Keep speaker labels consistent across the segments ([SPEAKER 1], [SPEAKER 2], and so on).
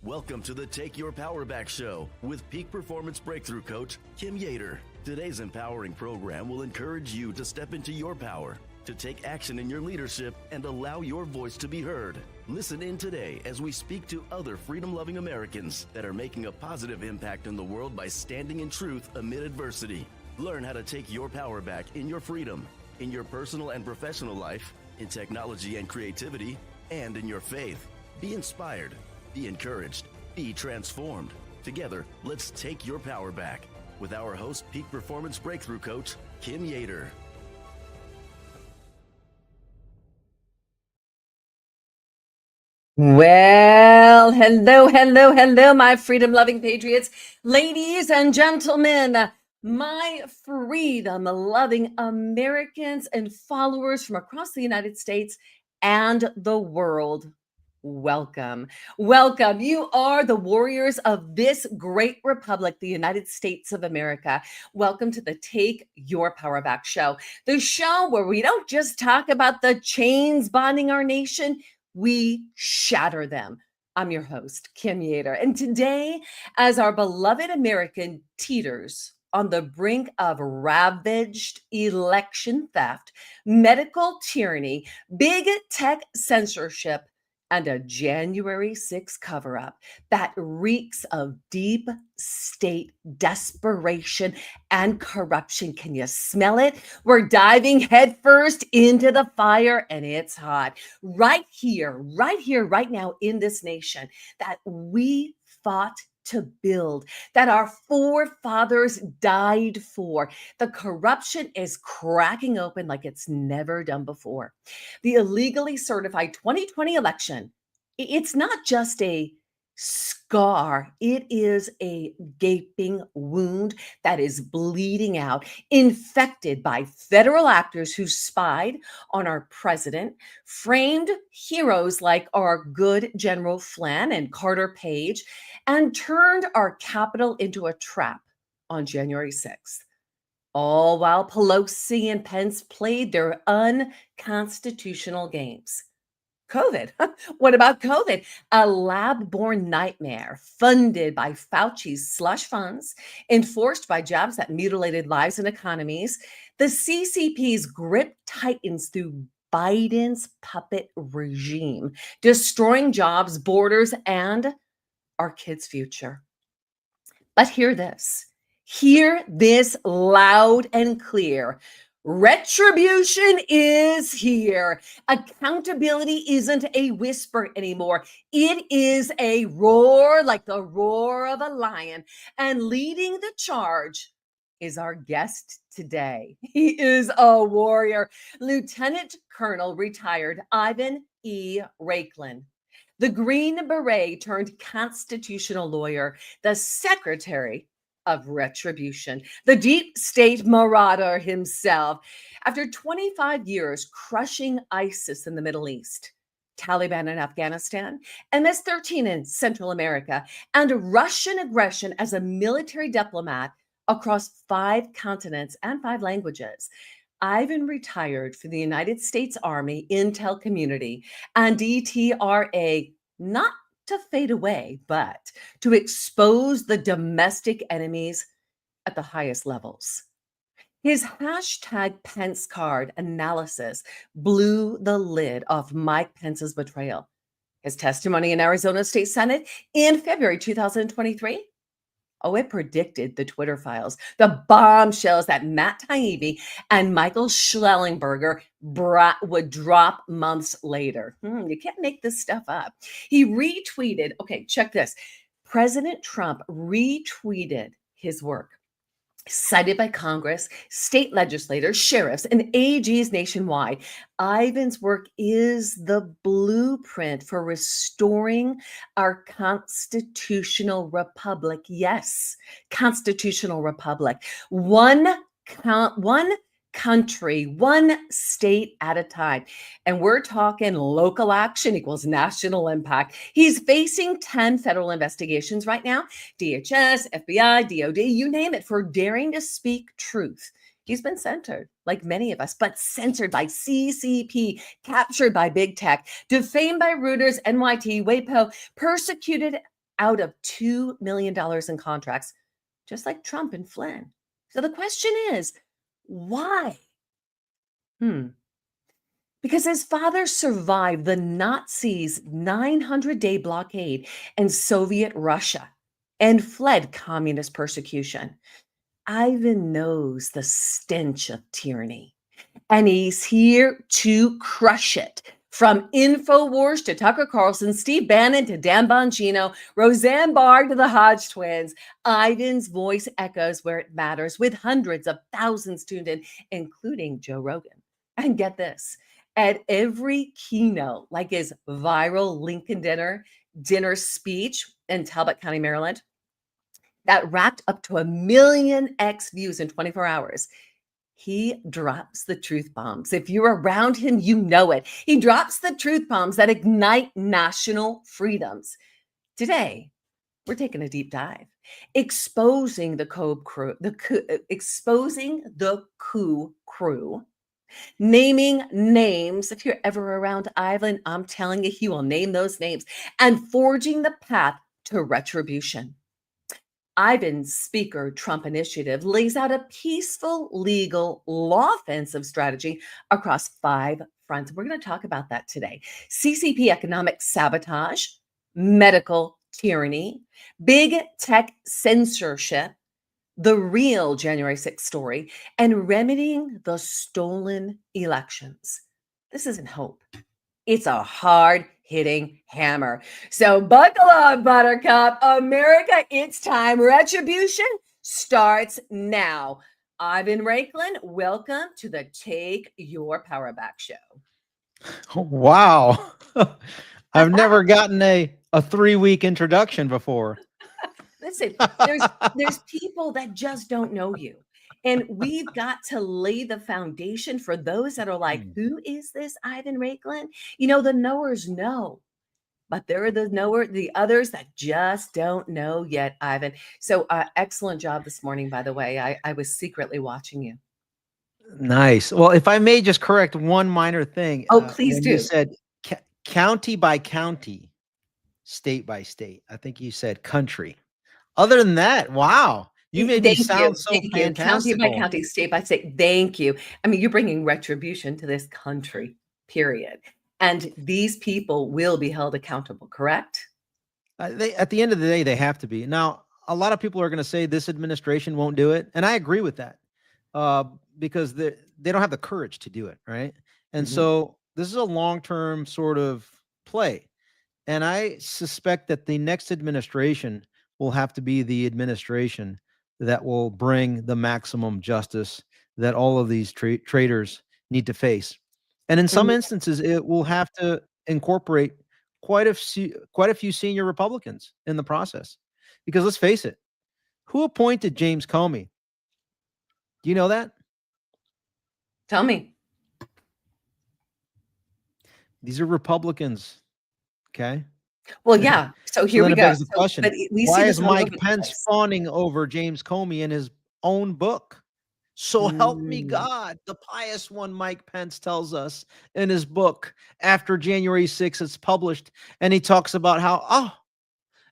[SPEAKER 1] Welcome to the Take Your Power Back Show with Peak Performance Breakthrough Coach Kim Yater. Today's empowering program will encourage you to step into your power, to take action in your leadership, and allow your voice to be heard. Listen in today as we speak to other freedom-loving Americans that are making a positive impact in the world by standing in truth amid adversity. Learn how to take your power back in your freedom, in your personal and professional life, in technology and creativity, and in your faith. Be inspired. Be encouraged. Be transformed. Together, let's take your power back with our host, Peak Performance Breakthrough Coach, Kim Yater.
[SPEAKER 2] Well, hello, my freedom-loving patriots, ladies and gentlemen, my freedom-loving Americans and followers from across the United States and the world. Welcome. You are the warriors of this great republic, the United States of America. Welcome to the Take Your Power Back show, the show where we don't just talk about the chains bonding our nation, we shatter them. I'm your host, Kim Yater. And today, as our beloved American teeters on the brink of ravaged election theft, medical tyranny, big tech censorship, and a January 6th cover-up that reeks of deep state desperation and corruption. Can you smell it? We're diving headfirst into the fire, and it's hot. Right here, right now in this nation that we fought to build, that our forefathers died for. The corruption is cracking open like it's never done before. The illegally certified 2020 election, it's not just a scar, it is a gaping wound that is bleeding out, infected by federal actors who spied on our president, framed heroes like our good General Flynn and Carter Page, and turned our Capitol into a trap on January 6th. All while Pelosi and Pence played their unconstitutional games. COVID. What about COVID? A lab-born nightmare funded by Fauci's slush funds, enforced by jobs that mutilated lives and economies. The CCP's grip tightens through Biden's puppet regime, destroying jobs, borders, and our kids' future. But hear this loud and clear. Retribution is here. Accountability isn't a whisper anymore. It is a roar, like the roar of a lion. And leading the charge is our guest today. He is a warrior. Lieutenant Colonel retired Ivan E. Raiklin, the Green Beret turned constitutional lawyer, the secretary of Retribution, the deep state marauder himself. After 25 years crushing ISIS in the Middle East, Taliban in Afghanistan, MS-13 in Central America, and Russian aggression as a military diplomat across 5 continents and 5 languages, Ivan retired for the United States Army Intel Community and DTRA, not to fade away, but to expose the domestic enemies at the highest levels. His hashtag Pence card analysis blew the lid off Mike Pence's betrayal. His testimony in Arizona State Senate in February 2023. Oh, it predicted the Twitter files, the bombshells that Matt Taibbi and Michael Schellenberger would drop months later. You can't make this stuff up. He retweeted, okay, check this. President Trump retweeted his work, cited by Congress, state legislators, sheriffs, and AGs nationwide. Ivan's work is the blueprint for restoring our constitutional republic. Yes, constitutional republic. One country, one state at a time. And we're talking local action equals national impact. He's facing 10 federal investigations right now, DHS, FBI, DOD, you name it, for daring to speak truth. He's been censored, like many of us, but censored by CCP, captured by big tech, defamed by Reuters, NYT, WAPO, persecuted out of $2 million in contracts, just like Trump and Flynn. So the question is, why? Because his father survived the Nazis' 900-day blockade in Soviet Russia and fled communist persecution. Ivan knows the stench of tyranny, and he's here to crush it. From InfoWars to Tucker Carlson, Steve Bannon to Dan Bongino, Roseanne Barr to the Hodge twins, Ivan's voice echoes where it matters, with hundreds of thousands tuned in, including Joe Rogan. And get this, at every keynote, like his viral Lincoln dinner speech in Talbot County, Maryland, that racked up to 1 million X views in 24 hours. He drops the truth bombs. If you're around him, you know it. He drops the truth bombs that ignite national freedoms. Today, we're taking a deep dive, exposing the coup crew, naming names. If you're ever around Ivan, I'm telling you, he will name those names, and forging the path to retribution. Ivan's Speaker Trump initiative lays out a peaceful, legal, law offensive strategy across 5 fronts. We're going to talk about that today. CCP economic sabotage, medical tyranny, big tech censorship, the real January 6th story, and remedying the stolen elections. This isn't hope. It's a hard-hitting hammer. So buckle up, Buttercup. America, it's time. Retribution starts now. Ivan Raiklin, welcome to the Take Your Power Back show.
[SPEAKER 3] Wow. I've never gotten a 3-week introduction before.
[SPEAKER 2] Listen, there's people that just don't know you. And we've got to lay the foundation for those that are like, who is this Ivan Raiklin? You know, the knowers know, but there are the others that just don't know yet, Ivan. So excellent job this morning, by the way. I was secretly watching you.
[SPEAKER 3] Nice. Well, if I may just correct one minor thing.
[SPEAKER 2] Oh, please do.
[SPEAKER 3] You said county by county, state by state. I think you said country. Other than that, wow. You made me sound so fantastic.
[SPEAKER 2] County by county, state by state. Thank you. I mean, you're bringing retribution to this country, period. And these people will be held accountable, correct?
[SPEAKER 3] At the end of the day, they have to be. Now, a lot of people are going to say this administration won't do it. And I agree with that because they don't have the courage to do it, right? And so this is a long-term sort of play. And I suspect that the next administration will have to be the administration that will bring the maximum justice that all of these traitors need to face. And in some instances, it will have to incorporate quite a few senior Republicans in the process. Because let's face it, who appointed James Comey? Do you know that?
[SPEAKER 2] Tell me.
[SPEAKER 3] These are Republicans. Okay.
[SPEAKER 2] Well, yeah. So here we go.
[SPEAKER 3] The question, why is Mike Pence fawning over James Comey in his own book? So help me God, the pious one, Mike Pence tells us in his book after January 6th, it's published. And he talks about how,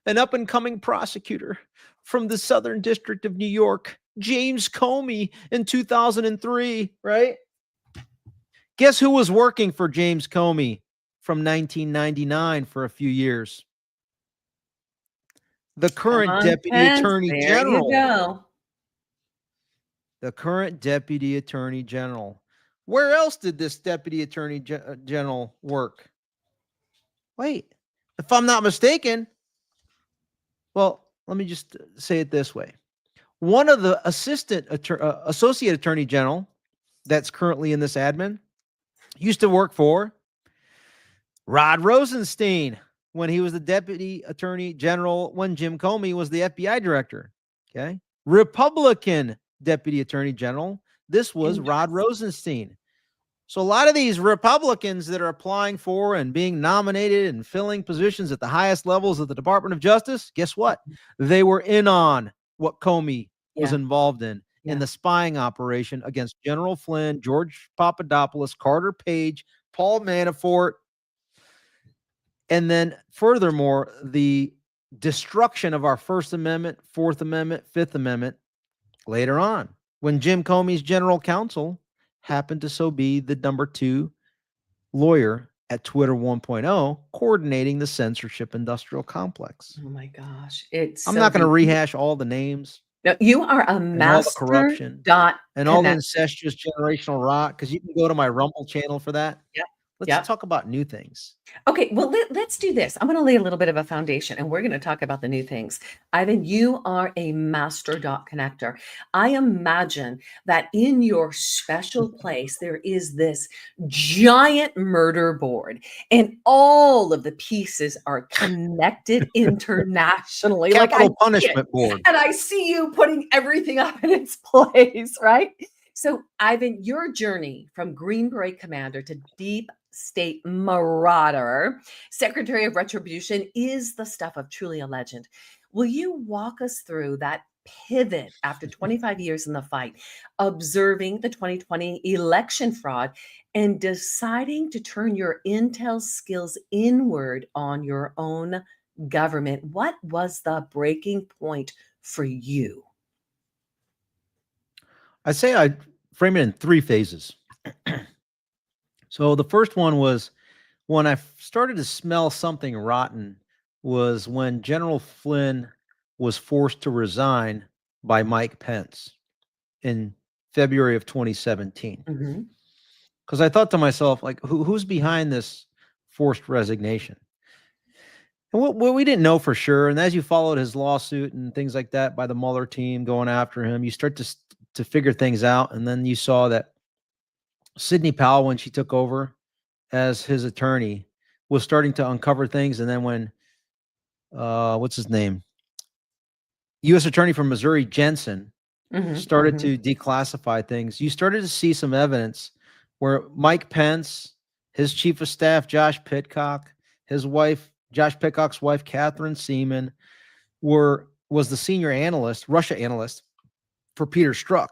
[SPEAKER 3] an up and coming prosecutor from the Southern District of New York, James Comey in 2003, right? Guess who was working for James Comey from 1999 for a few years? The current Deputy Attorney General.
[SPEAKER 2] There you go.
[SPEAKER 3] The current Deputy Attorney General. Where else did this Deputy Attorney General work? Wait, if I'm not mistaken, well, let me just say it this way. One of the Associate Attorney General that's currently in this admin used to work for Rod Rosenstein when he was the Deputy Attorney General when Jim Comey was the FBI Director. Okay. Republican Deputy Attorney General. This was Rod Rosenstein. So a lot of these Republicans that are applying for and being nominated and filling positions at the highest levels of the Department of Justice, guess what? They were in on what Comey was involved in the spying operation against General Flynn, George Papadopoulos, Carter Page, Paul Manafort. And then furthermore, the destruction of our First Amendment, Fourth Amendment, Fifth Amendment later on, when Jim Comey's general counsel happened to so be the number 2 lawyer at Twitter 1.0, coordinating the censorship industrial complex.
[SPEAKER 2] Oh my gosh. It's
[SPEAKER 3] I'm
[SPEAKER 2] so
[SPEAKER 3] not going to
[SPEAKER 2] beautiful.
[SPEAKER 3] rehash all the names
[SPEAKER 2] No, you are a
[SPEAKER 3] and all the
[SPEAKER 2] master
[SPEAKER 3] corruption
[SPEAKER 2] dot
[SPEAKER 3] and all the
[SPEAKER 2] connect.
[SPEAKER 3] incestuous generational rot, because you can go to my Rumble channel for that.
[SPEAKER 2] Yep.
[SPEAKER 3] Let's
[SPEAKER 2] Yep.
[SPEAKER 3] talk about new things.
[SPEAKER 2] Okay, well, let's do this. I'm going to lay a little bit of a foundation and we're going to talk about the new things. Ivan, you are a master dot connector. I imagine that in your special place, there is this giant murder board and all of the pieces are connected internationally. Like I
[SPEAKER 3] Capital
[SPEAKER 2] see it,
[SPEAKER 3] Punishment Board.
[SPEAKER 2] and I see you putting everything up in its place, right? So, Ivan, your journey from Green Beret commander to deep state marauder, secretary of retribution, is the stuff of truly a legend. Will you walk us through that pivot after 25 years in the fight, observing the 2020 election fraud and deciding to turn your intel skills inward on your own government? What was the breaking point for you?
[SPEAKER 3] I say I frame it in 3 phases. So the first one was when I started to smell something rotten was when General Flynn was forced to resign by Mike Pence in February of 2017.
[SPEAKER 2] Mm-hmm.
[SPEAKER 3] Because I thought to myself, like, who's behind this forced resignation? And what we didn't know for sure. And as you followed his lawsuit and things like that by the Mueller team going after him, you start to figure things out. And then you saw that Sidney Powell, when she took over as his attorney, was starting to uncover things. And then when, what's his name? U.S. Attorney from Missouri, Jensen, started to declassify things, you started to see some evidence where Mike Pence, his chief of staff, Josh Pitcock, his wife, Josh Pitcock's wife, Catherine Seaman, was the senior analyst, Russia analyst for Peter Strzok.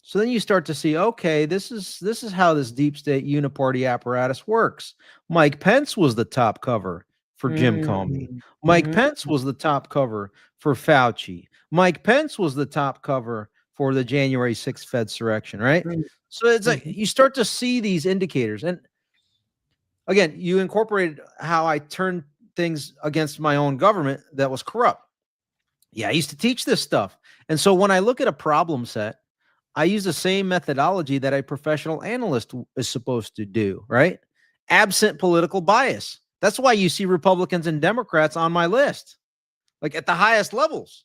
[SPEAKER 3] So then you start to see, okay, this is how this deep state uniparty apparatus works. Mike Pence was the top cover for Jim Comey. Mike Pence was the top cover for Fauci. Mike Pence was the top cover for the January 6th Fedsurrection, right? So it's like you start to see these indicators. And again, you incorporated how I turned things against my own government that was corrupt. Yeah, I used to teach this stuff. And so when I look at a problem set, I use the same methodology that a professional analyst is supposed to do, right? Absent political bias. That's why you see Republicans and Democrats on my list, like at the highest levels.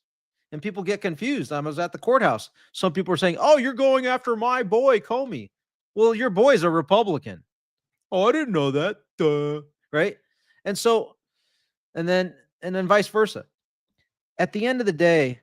[SPEAKER 3] And people get confused. I was at the courthouse. Some people are saying, oh, you're going after my boy, Comey. Well, your boy's a Republican. Oh, I didn't know that. Duh. Right? And so, and then vice versa. At the end of the day,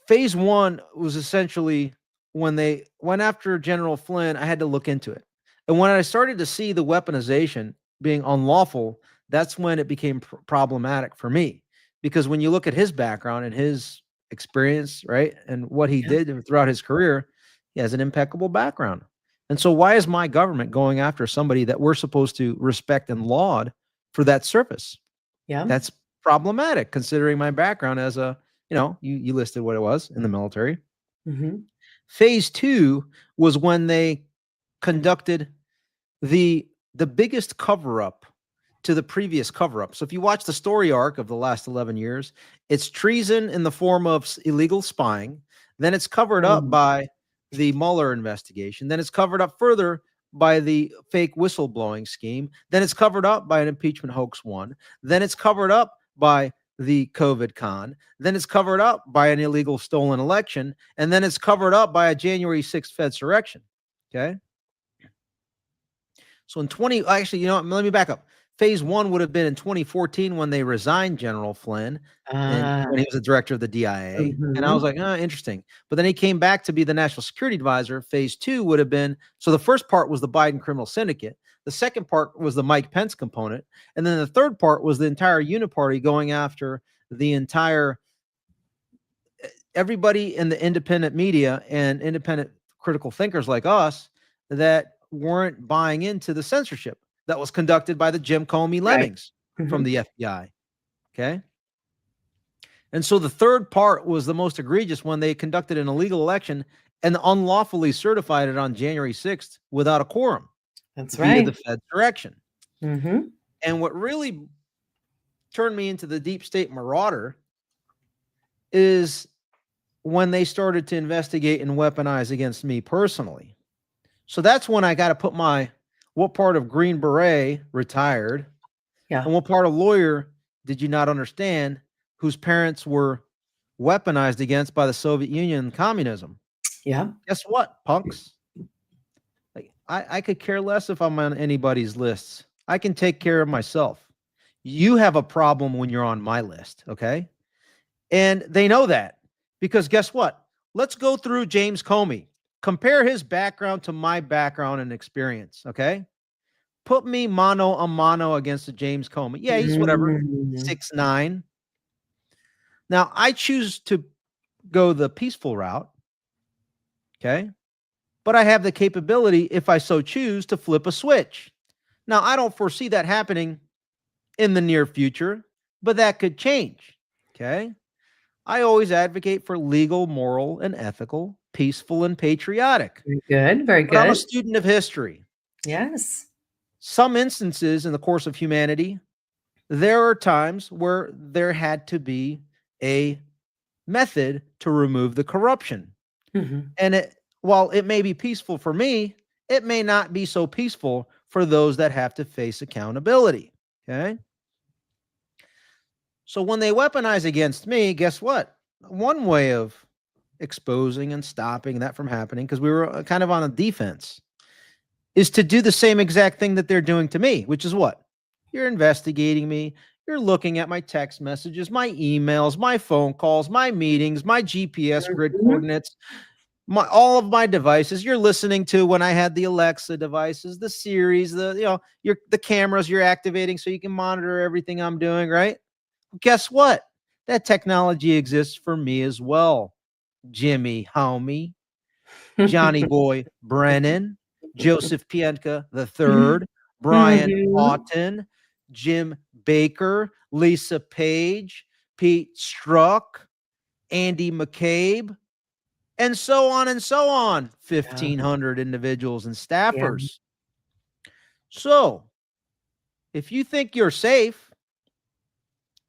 [SPEAKER 3] phase 1 was essentially when they went after General Flynn, I had to look into it. And when I started to see the weaponization being unlawful, that's when it became problematic for me. Because when you look at his background and his experience, right, and what he did throughout his career, he has an impeccable background. And so why is my government going after somebody that we're supposed to respect and laud for that service?
[SPEAKER 2] Yeah.
[SPEAKER 3] That's problematic considering my background as a, you listed what it was in the military. Phase 2 was when they conducted the biggest cover-up to the previous cover-up. So if you watch the story arc of the last 11 years, it's treason in the form of illegal spying. Then it's covered up by the Mueller investigation. Then it's covered up further by the fake whistleblowing scheme. Then it's covered up by an impeachment hoax 1. Then it's covered up by the COVID con. Then it's covered up by an illegal stolen election. And then it's covered up by a January 6th Fedsurrection. Okay. So in let me back up. Phase 1 would have been in 2014 when they resigned General Flynn and when he was the director of the DIA. And I was like, interesting. But then he came back to be the national security advisor. Phase 2 would have been, so the first part was the Biden criminal syndicate. The second part was the Mike Pence component. And then the third part was the entire uniparty going after the entire, everybody in the independent media and independent critical thinkers like us that weren't buying into the censorship that was conducted by the Jim Comey lemmings. from the FBI. Okay. And so the third part was the most egregious when they conducted an illegal election and unlawfully certified it on January 6th without a quorum.
[SPEAKER 2] That's
[SPEAKER 3] via
[SPEAKER 2] right.
[SPEAKER 3] the Fed's direction.
[SPEAKER 2] Mm-hmm.
[SPEAKER 3] And what really turned me into the deep state marauder is when they started to investigate and weaponize against me personally. So that's when I got to put what part of Green Beret retired,
[SPEAKER 2] Yeah.
[SPEAKER 3] and what part of lawyer did you not understand whose parents were weaponized against by the Soviet Union and communism?
[SPEAKER 2] Yeah.
[SPEAKER 3] Guess what, punks? Like, I could care less if I'm on anybody's lists. I can take care of myself. You have a problem when you're on my list, okay? And they know that because guess what? Let's go through James Comey. Compare his background to my background and experience, okay? Put me mano a mano against the James Comey. Yeah, he's whatever, 6'9". Now, I choose to go the peaceful route, okay? But I have the capability, if I so choose, to flip a switch. Now, I don't foresee that happening in the near future, but that could change, okay? I always advocate for legal, moral, and ethical, peaceful, and patriotic.
[SPEAKER 2] Very good. Very
[SPEAKER 3] But I'm a
[SPEAKER 2] good.
[SPEAKER 3] student of history.
[SPEAKER 2] Yes.
[SPEAKER 3] Some instances in the course of humanity, there are times where there had to be a method to remove the corruption.
[SPEAKER 2] Mm-hmm.
[SPEAKER 3] And while it may be peaceful for me, it may not be so peaceful for those that have to face accountability. Okay. So when they weaponize against me, guess what? One way of exposing and stopping that from happening, because we were kind of on a defense, is to do the same exact thing that they're doing to me, which is what? You're investigating me. You're looking at my text messages, my emails, my phone calls, my meetings, my GPS grid coordinates, all of my devices. You're listening to when I had the Alexa devices, the Siris, the cameras you're activating so you can monitor everything I'm doing, right? Guess what? That technology exists for me as well. Jimmy Homie, Johnny Boy Brennan, Joseph Pienka III, Brian Lawton, Jim Baker, Lisa Page, Pete Strzok, Andy McCabe, and so on and so on. 1,500 individuals and staffers. Yeah. So if you think you're safe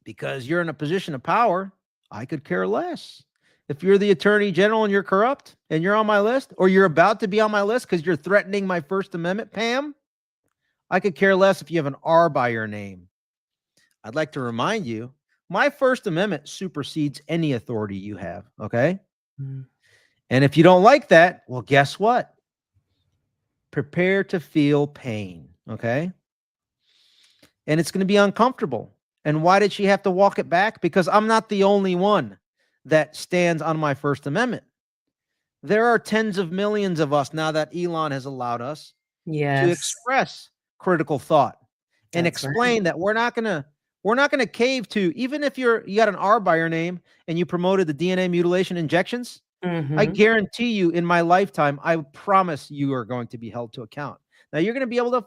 [SPEAKER 3] because you're in a position of power, I could care less. If you're the attorney general and you're corrupt and you're on my list, or you're about to be on my list because you're threatening my First Amendment, Pam, I could care less if you have an R by your name. I'd like to remind you, my First Amendment supersedes any authority you have, okay? And if you don't like that, well, guess what? Prepare to feel pain, okay? And it's going to be uncomfortable. And why did she have to walk it back? Because I'm not the only one that stands on my First Amendment. There are tens of millions of us now that Elon has allowed us to express critical thought and explain that we're not gonna cave to, even if you got an R by your name and you promoted the DNA mutilation injections. I guarantee you, in my lifetime, I promise you are going to be held to account. Now you're going to be able to.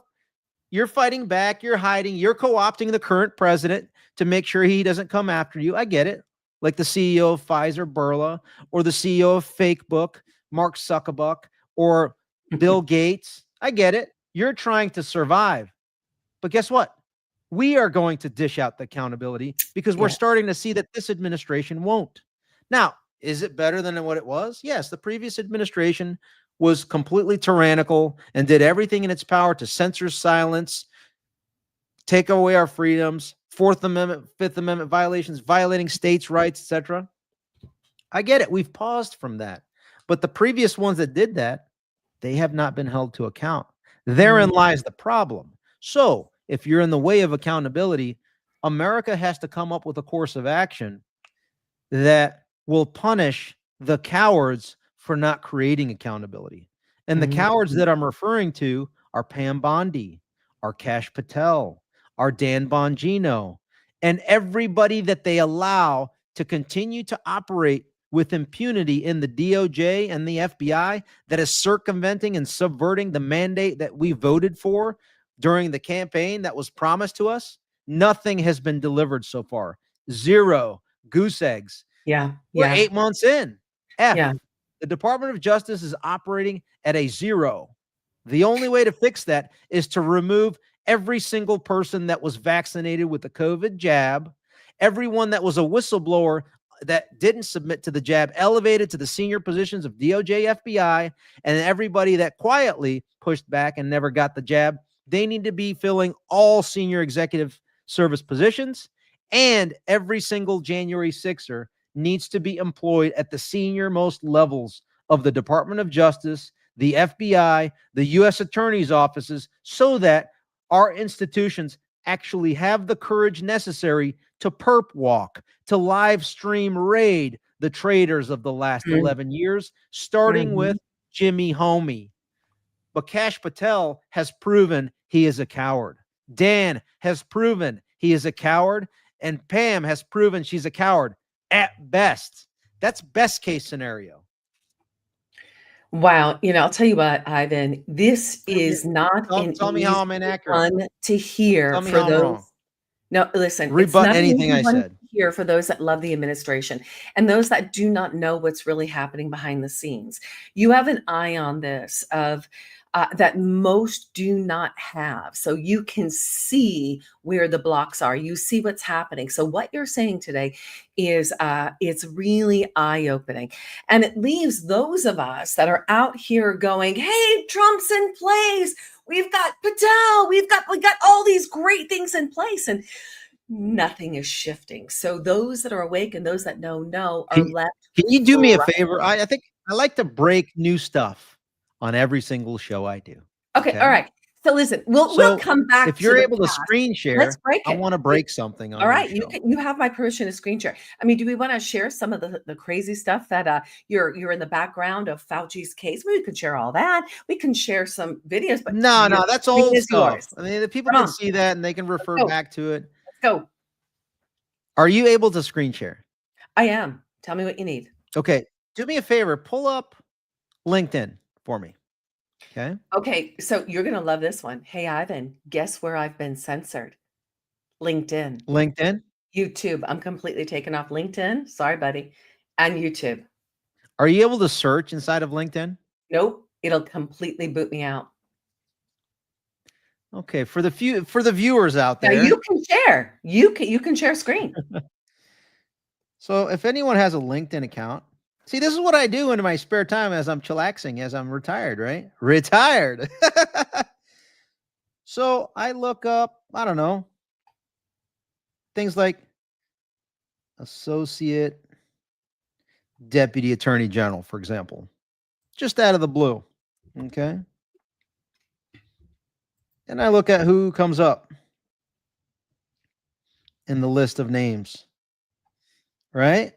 [SPEAKER 3] You're fighting back. You're hiding. You're co-opting the current president to make sure he doesn't come after you. I get it. Like the CEO of Pfizer, Burla, or the CEO of Facebook, Mark Zuckerberg, or Bill Gates. I get it. You're trying to survive. But guess what? We are going to dish out the accountability because we're starting to see that this administration won't. Now, is it better than what it was? Yes, the previous administration was completely tyrannical and did everything in its power to censor, silence, take away our freedoms, Fourth Amendment, Fifth Amendment violations, violating states' rights, etc. I get it. We've paused from that. But the previous ones that did that, they have not been held to account. Therein lies the problem. So if you're in the way of accountability, America has to come up with a course of action that will punish the cowards for not creating accountability. And the cowards that I'm referring to are Pam Bondi, our Kash Patel, our Dan Bongino, and everybody that they allow to continue to operate with impunity in the DOJ and the FBI that is circumventing and subverting the mandate that we voted for during the campaign that was promised to us. Nothing has been delivered so far. Zero goose eggs.
[SPEAKER 2] Yeah.
[SPEAKER 3] We're
[SPEAKER 2] Yeah.
[SPEAKER 3] 8 months in.
[SPEAKER 2] Yeah.
[SPEAKER 3] The Department of Justice is operating at a zero. The only way to fix that is to remove every single person that was vaccinated with the COVID jab, everyone that was a whistleblower that didn't submit to the jab, elevated to the senior positions of DOJ, FBI, and everybody that quietly pushed back and never got the jab. They need to be filling all senior executive service positions, and every single January 6er needs to be employed at the senior most levels of the Department of Justice, the FBI, the U.S. Attorney's offices, so that our institutions actually have the courage necessary to perp walk, to live stream raid the traitors of the last 11 years, starting with Jimmy Homie. But Kash Patel has proven he is a coward. Dan has proven he is a coward. And Pam has proven she's a coward at best. That's best case scenario.
[SPEAKER 2] Wow. I'll tell you what, Ivan, this is not an
[SPEAKER 3] Tell me how I'm inaccurate.
[SPEAKER 2] one to hear
[SPEAKER 3] Tell me
[SPEAKER 2] for
[SPEAKER 3] how I'm
[SPEAKER 2] those.
[SPEAKER 3] wrong.
[SPEAKER 2] No, listen, it's
[SPEAKER 3] Rebut
[SPEAKER 2] not an
[SPEAKER 3] anything
[SPEAKER 2] easy
[SPEAKER 3] I
[SPEAKER 2] one
[SPEAKER 3] said.
[SPEAKER 2] to hear for those that love the administration and those that do not know what's really happening behind the scenes. You have an eye on this that most do not have. So you can see where the blocks are. You see what's happening. So what you're saying today is it's really eye-opening. And it leaves those of us that are out here going, hey, Trump's in place. We've got Patel. We got all these great things in place. And nothing is shifting. So those that are awake and those that know are left.
[SPEAKER 3] Can you do me a favor? I think I like to break new stuff on every single show I do.
[SPEAKER 2] Okay. All right. So listen, we'll come back.
[SPEAKER 3] If you're
[SPEAKER 2] to
[SPEAKER 3] able to screen share,
[SPEAKER 2] let's break it.
[SPEAKER 3] I want to break something on
[SPEAKER 2] all right,
[SPEAKER 3] your show.
[SPEAKER 2] you have my permission to screen share. I mean, do we want to share some of the crazy stuff that you're in the background of Fauci's case? We could share all that. We can share some videos, but
[SPEAKER 3] no, that's old stuff.
[SPEAKER 2] Yours.
[SPEAKER 3] I mean, the people can see that and they can refer back to it.
[SPEAKER 2] Let's go.
[SPEAKER 3] Are you able to screen share?
[SPEAKER 2] I am. Tell me what you need.
[SPEAKER 3] Okay. Do me a favor. Pull up LinkedIn for me. Okay.
[SPEAKER 2] Okay. So you're going to love this one. Hey, Ivan, guess where I've been censored? LinkedIn. YouTube. I'm completely taken off LinkedIn. Sorry, buddy. And YouTube.
[SPEAKER 3] Are you able to search inside of LinkedIn?
[SPEAKER 2] Nope. It'll completely boot me out.
[SPEAKER 3] Okay. For the viewers out there.
[SPEAKER 2] Now you can share. You can share screen.
[SPEAKER 3] So if anyone has a LinkedIn account, see, this is what I do in my spare time as I'm chillaxing, as I'm retired, right? Retired. So I look up, I don't know, things like Associate Deputy Attorney General, for example, just out of the blue. Okay. And I look at who comes up in the list of names, right?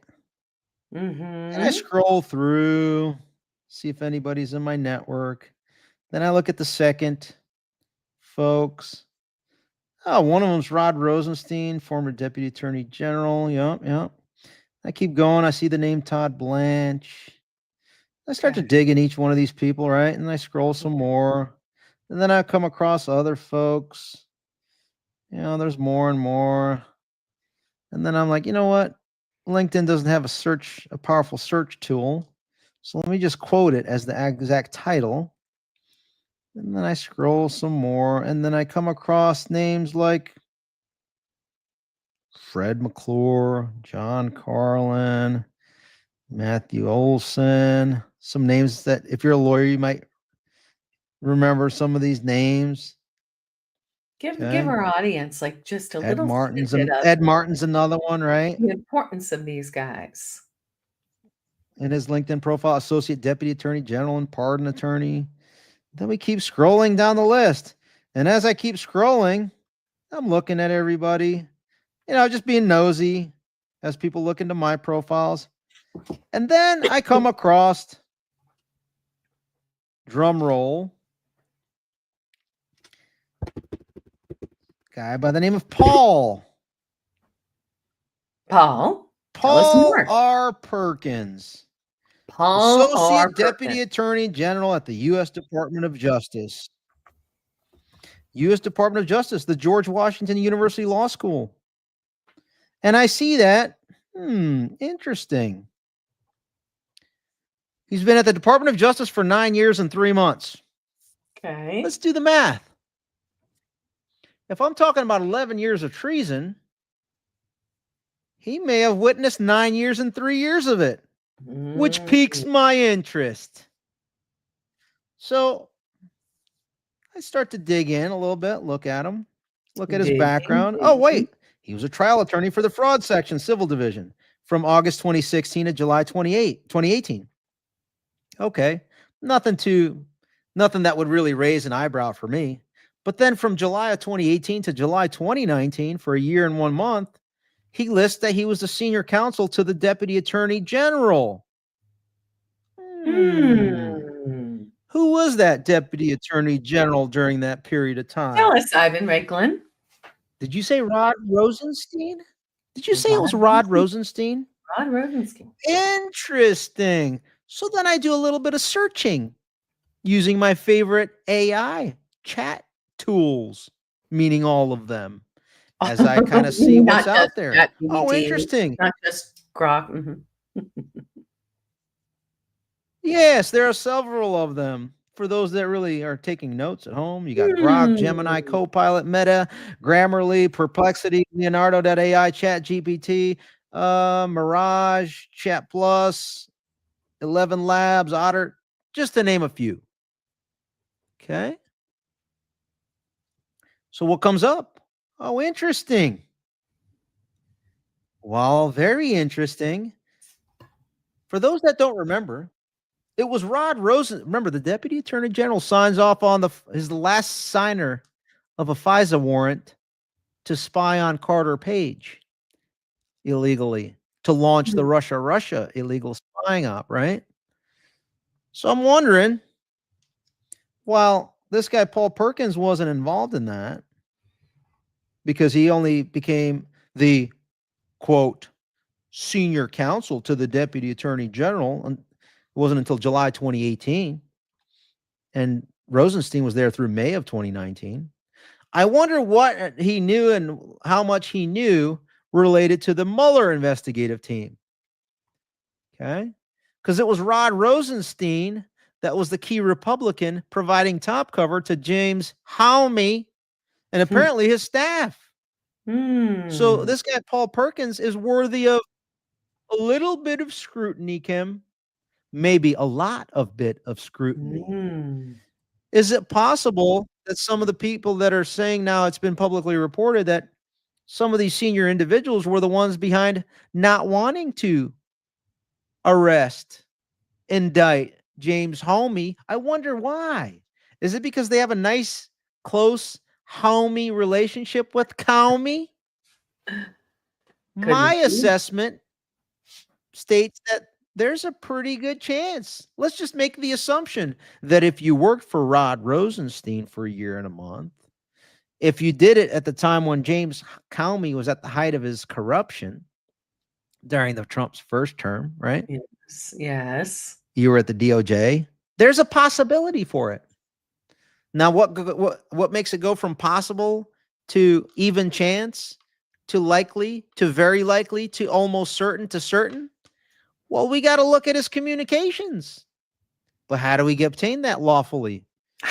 [SPEAKER 3] And I scroll through, see if anybody's in my network. Then I look at the second folks. Oh, one of them's Rod Rosenstein, former Deputy Attorney General. Yep. I keep going. I see the name Todd Blanche. I start to dig in each one of these people, right? And I scroll some more. And then I come across other folks. There's more and more. And then I'm like, you know what? LinkedIn doesn't have a powerful search tool. So let me just quote it as the exact title. And then I scroll some more. And then I come across names like Fred McClure, John Carlin, Matthew Olson. Some names that if you're a lawyer, you might remember some of these names.
[SPEAKER 2] Give our audience like just a little
[SPEAKER 3] Ed Martin's another one, right?
[SPEAKER 2] The importance of these guys.
[SPEAKER 3] In his LinkedIn profile, Associate Deputy Attorney General and Pardon Attorney. Then we keep scrolling down the list. And as I keep scrolling, I'm looking at everybody, just being nosy as people look into my profiles. And then I come across, drum roll, guy by the name of Paul.
[SPEAKER 2] Paul
[SPEAKER 3] R. Perkins. Associate Deputy Attorney General at the U.S. Department of Justice. U.S. Department of Justice, the George Washington University Law School. And I see that. Interesting. He's been at the Department of Justice for 9 years and 3 months.
[SPEAKER 2] Okay.
[SPEAKER 3] Let's do the math. If I'm talking about 11 years of treason, he may have witnessed 9 years and 3 years of it, which piques my interest. So I start to dig in a little bit, look at him, look at his background. Oh, wait. He was a trial attorney for the fraud section, civil division, from August 2016 to July 2018. Okay. Nothing that would really raise an eyebrow for me. But then from July of 2018 to July 2019, for a year and 1 month, he lists that he was the senior counsel to the Deputy Attorney General. Who was that Deputy Attorney General during that period of time?
[SPEAKER 2] Tell us, Ivan Raiklin.
[SPEAKER 3] Did you say Rod Rosenstein? Did you say it was Rod Rosenstein?
[SPEAKER 2] Rod Rosenstein.
[SPEAKER 3] Interesting. So then I do a little bit of searching using my favorite AI chat tools, meaning all of them, as I kind of see what's out there. Oh, interesting.
[SPEAKER 2] Not just Grok.
[SPEAKER 3] Yes, there are several of them. For those that really are taking notes at home, you got Grok, Gemini, Copilot, Meta, Grammarly, Perplexity, Leonardo.ai, ChatGPT, Mirage, Chat Plus, 11 Labs, Otter, just to name a few. Okay. So what comes up? Oh, interesting. Well, very interesting. For those that don't remember, it was Rod Rosen. Remember, the Deputy Attorney General signs off on is the last signer of a FISA warrant to spy on Carter Page illegally, to launch the Russia illegal spying op, right? So I'm wondering, while this guy Paul Perkins wasn't involved in that, because he only became the, quote, senior counsel to the Deputy Attorney General, and it wasn't until July 2018, and Rosenstein was there through May of 2019. I wonder what he knew and how much he knew related to the Mueller investigative team. Okay? Because it was Rod Rosenstein that was the key Republican providing top cover to James Comey and apparently his staff. So this guy, Paul Perkins, is worthy of a little bit of scrutiny, Kim. Maybe a lot of bit of scrutiny. Is it possible that some of the people that are saying now it's been publicly reported that some of these senior individuals were the ones behind not wanting to arrest, indict James Comey? I wonder why. Is it because they have a nice, close, homey relationship with Comey? My assessment states that there's a pretty good chance. Let's just make the assumption that if you worked for Rod Rosenstein for a year and a month, if you did it at the time when James Comey was at the height of his corruption during the Trump's first term, right?
[SPEAKER 2] Yes.
[SPEAKER 3] You were at the DOJ. There's a possibility for it. Now, what makes it go from possible to even chance to likely to very likely to almost certain to certain? Well, we got to look at his communications. But how do we obtain that lawfully?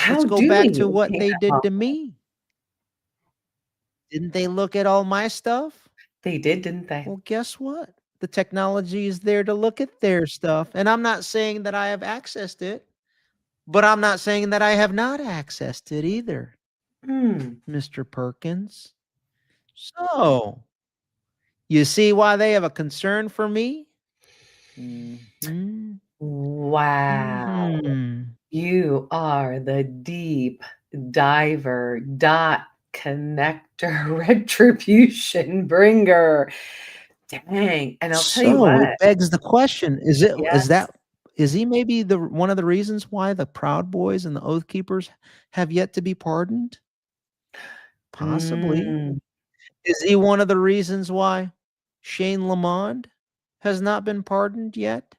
[SPEAKER 3] Let's go back to what they did to me. Didn't they look at all my stuff?
[SPEAKER 2] They did, didn't they?
[SPEAKER 3] Well, guess what? The technology is there to look at their stuff. And I'm not saying that I have accessed it, but I'm not saying that I have not accessed it either, Mr. Perkins. So, you see why they have a concern for me?
[SPEAKER 2] Wow. You are the deep diver, dot connector, retribution bringer. Dang. And I'll tell you what.
[SPEAKER 3] It begs the question, is he maybe one of the reasons why the Proud Boys and the Oath Keepers have yet to be pardoned? Possibly. Is he one of the reasons why Shane Lamond has not been pardoned yet?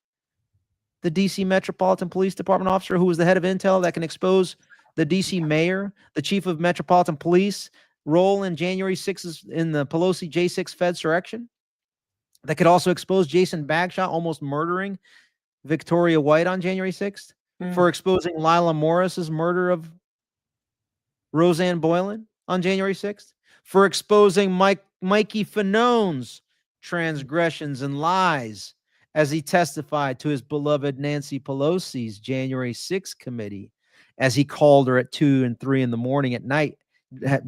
[SPEAKER 3] The DC Metropolitan Police Department officer who was the head of intel that can expose the DC mayor, the chief of Metropolitan Police role in January 6th in the Pelosi J6 Fedsurrection. That could also expose Jason Bagshot almost murdering Victoria White on January 6th, for exposing Lila Morris's murder of Roseanne Boylan on January 6th, for exposing Mikey Fanone's transgressions and lies as he testified to his beloved Nancy Pelosi's January 6th committee, as he called her at 2 and 3 in the morning at night,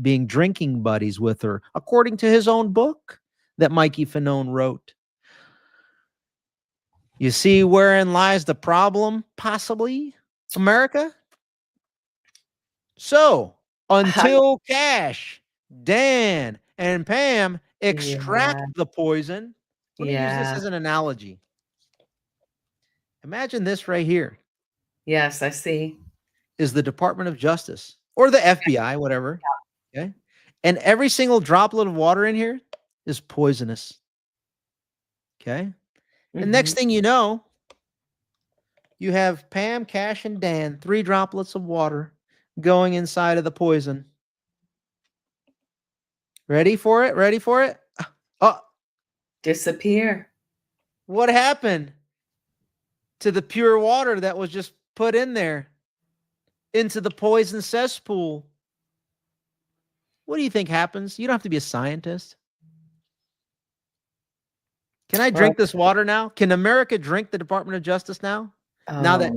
[SPEAKER 3] being drinking buddies with her, according to his own book that Mikey Fanone wrote. You see wherein lies the problem, possibly, America? So, until Cash, Dan, and Pam extract the poison, let me use this as an analogy. Imagine this right here.
[SPEAKER 2] Yes, I see.
[SPEAKER 3] Is the Department of Justice or the FBI, whatever. Okay. And every single droplet of water in here is poisonous. Okay. And next thing you know, you have Pam, Cash, and Dan, 3 droplets of water going inside of the poison. Ready for it? Ready for it? Oh,
[SPEAKER 2] disappear.
[SPEAKER 3] What happened to the pure water that was just put in there into the poison cesspool? What do you think happens? You don't have to be a scientist. Can I drink this water now? Can America drink the Department of Justice now? Now that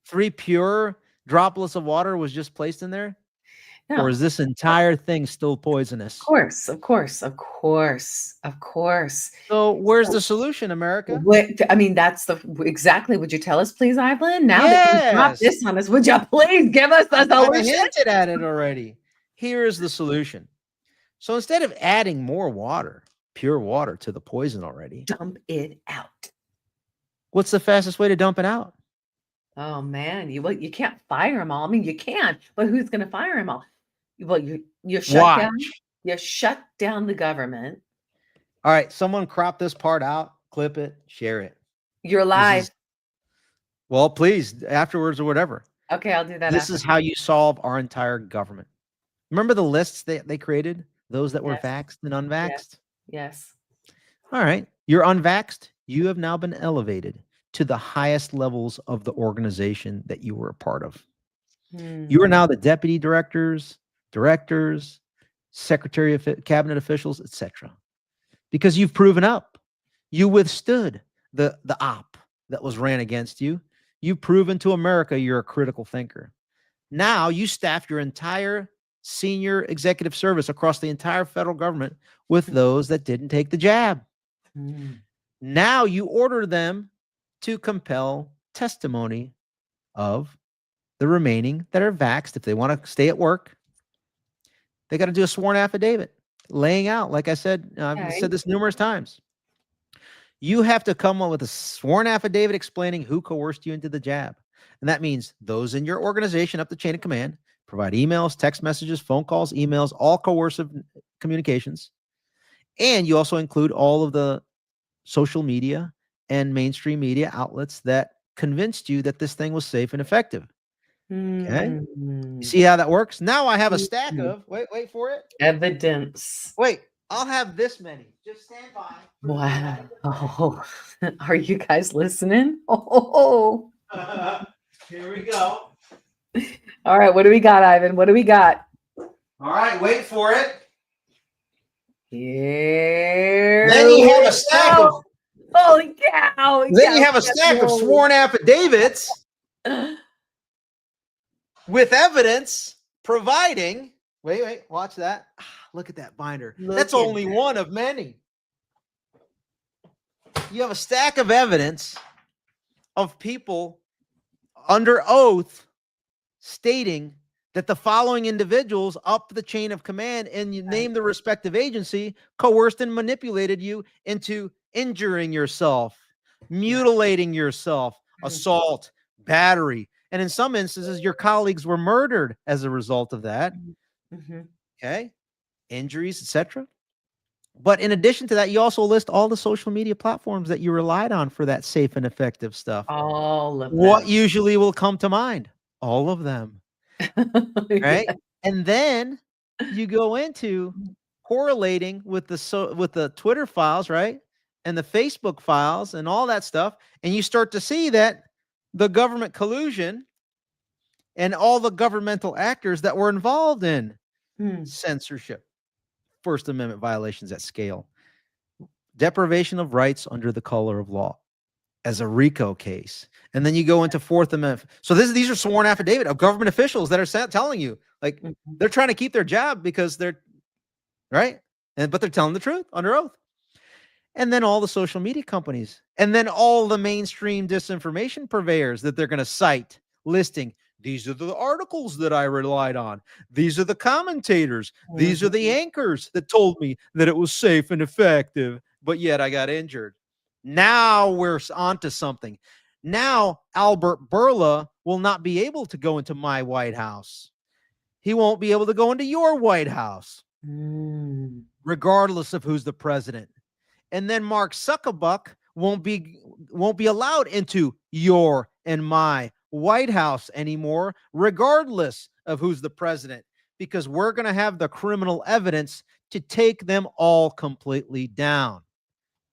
[SPEAKER 3] 3 pure droplets of water was just placed in there? No. Or is this entire thing still poisonous?
[SPEAKER 2] Of course, of course, of course, of course.
[SPEAKER 3] So where's the solution, America?
[SPEAKER 2] I mean, that's exactly. Would you tell us, please, Ivan? Now that you dropped this on us, would you please give us the solution?
[SPEAKER 3] I hinted at it already. Here is the solution. So instead of adding more water, pure water to the poison already,
[SPEAKER 2] dump it out.
[SPEAKER 3] What's the fastest way to dump it out?
[SPEAKER 2] Oh man, you can't fire them all. I mean, you can, but who's going to fire them all? Well, you shut down the government.
[SPEAKER 3] All right, someone crop this part out, clip it, share it.
[SPEAKER 2] You're live.
[SPEAKER 3] Well, please, afterwards or whatever.
[SPEAKER 2] Okay, I'll do that.
[SPEAKER 3] This is how you solve our entire government. Remember the lists they created? Those that were vaxxed and unvaxxed?
[SPEAKER 2] Yes.
[SPEAKER 3] All right. You're unvaxxed. You have now been elevated to the highest levels of the organization that you were a part of. You are now the deputy directors, secretary of cabinet officials, etc. Because you've proven up. You withstood the op that was ran against you. You've proven to America you're a critical thinker. Now you staff your entire senior executive service across the entire federal government with those that didn't take the jab. Now you order them to compel testimony of the remaining that are vaxxed. If they want to stay at work, they got to do a sworn affidavit laying out, like I said, I've said this numerous times. You have to come up with a sworn affidavit explaining who coerced you into the jab. And that means those in your organization up the chain of command provide emails, text messages, phone calls, emails, all coercive communications. And you also include all of the social media and mainstream media outlets that convinced you that this thing was safe and effective. Okay. You see how that works? Now I have a stack of, wait for it.
[SPEAKER 2] Evidence.
[SPEAKER 3] Wait, I'll have this many. Just stand by.
[SPEAKER 2] Wow. Oh, are you guys listening? Oh.
[SPEAKER 3] Here we go.
[SPEAKER 2] All right. What do we got, Ivan? What do we got?
[SPEAKER 3] All right. Wait for it.
[SPEAKER 2] Here.
[SPEAKER 3] Then you have a stack of.
[SPEAKER 2] Holy cow.
[SPEAKER 3] Then you have a stack of sworn affidavits with evidence providing. Wait, watch that. Look at that binder. That's only one of many. You have a stack of evidence of people under oath stating that the following individuals up the chain of command, and you name the respective agency, coerced and manipulated you into injuring yourself, mutilating yourself, assault, battery. And in some instances, your colleagues were murdered as a result of that. Okay. Injuries, etc. But in addition to that, you also list all the social media platforms that you relied on for that safe and effective stuff.
[SPEAKER 2] All of them.
[SPEAKER 3] What usually will come to mind? All of them. right?
[SPEAKER 2] Yeah.
[SPEAKER 3] And then you go into correlating with the Twitter files, right? And the Facebook files and all that stuff, and you start to see that the government collusion and all the governmental actors that were involved in
[SPEAKER 2] Hmm.
[SPEAKER 3] censorship, First Amendment violations at scale, deprivation of rights under the color of law as a RICO case. And then you go into Fourth Amendment. So these are sworn affidavit of government officials that are telling you, like,
[SPEAKER 2] Mhm.
[SPEAKER 3] they're trying to keep their job because they're right. But they're telling the truth under oath. And then all the social media companies, and then all the mainstream disinformation purveyors that they're going to cite listing. These are the articles that I relied on. These are the commentators. These are the
[SPEAKER 2] Mhm.
[SPEAKER 3] anchors that told me that it was safe and effective, but yet I got injured. Now we're onto something. Now Albert Bourla will not be able to go into my White House. He won't be able to go into your White House,
[SPEAKER 2] Mm.
[SPEAKER 3] regardless of who's the president. And then Mark Zuckerberg won't be allowed into your and my White House anymore, regardless of who's the president, because we're going to have the criminal evidence to take them all completely down.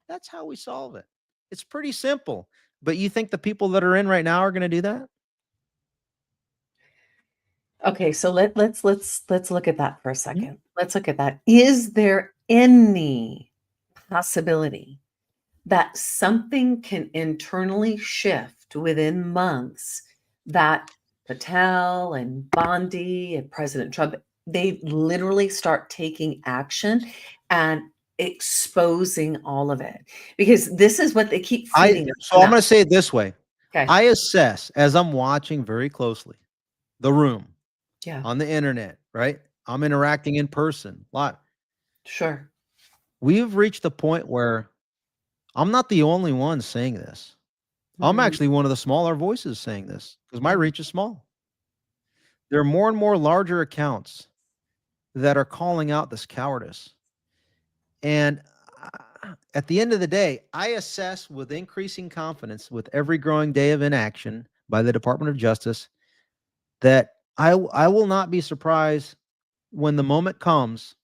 [SPEAKER 3] That's how we solve it. It's pretty simple. But you think the people that are in right now are going to do that?
[SPEAKER 2] Okay, so let's look at that for a second. Let's look at that. Is there any possibility that something can internally shift within months that Patel and Bondi and President Trump, they literally start taking action and exposing all of it? Because this is what they keep feeding us
[SPEAKER 3] So I'm
[SPEAKER 2] now.
[SPEAKER 3] going to say it this way.
[SPEAKER 2] Okay.
[SPEAKER 3] I assess, as I'm watching very closely the room
[SPEAKER 2] Yeah,
[SPEAKER 3] on the internet, right? I'm interacting in person a lot.
[SPEAKER 2] sure.
[SPEAKER 3] We've reached the point where I'm not the only one saying this. I'm
[SPEAKER 2] Mm,
[SPEAKER 3] actually one of the smaller voices saying this because my
[SPEAKER 2] mm,
[SPEAKER 3] reach is small. There are more and more larger accounts that are calling out this cowardice. And at the end of the day, I assess with increasing confidence with every growing day of inaction by the Department of Justice that I will not be surprised when the moment comes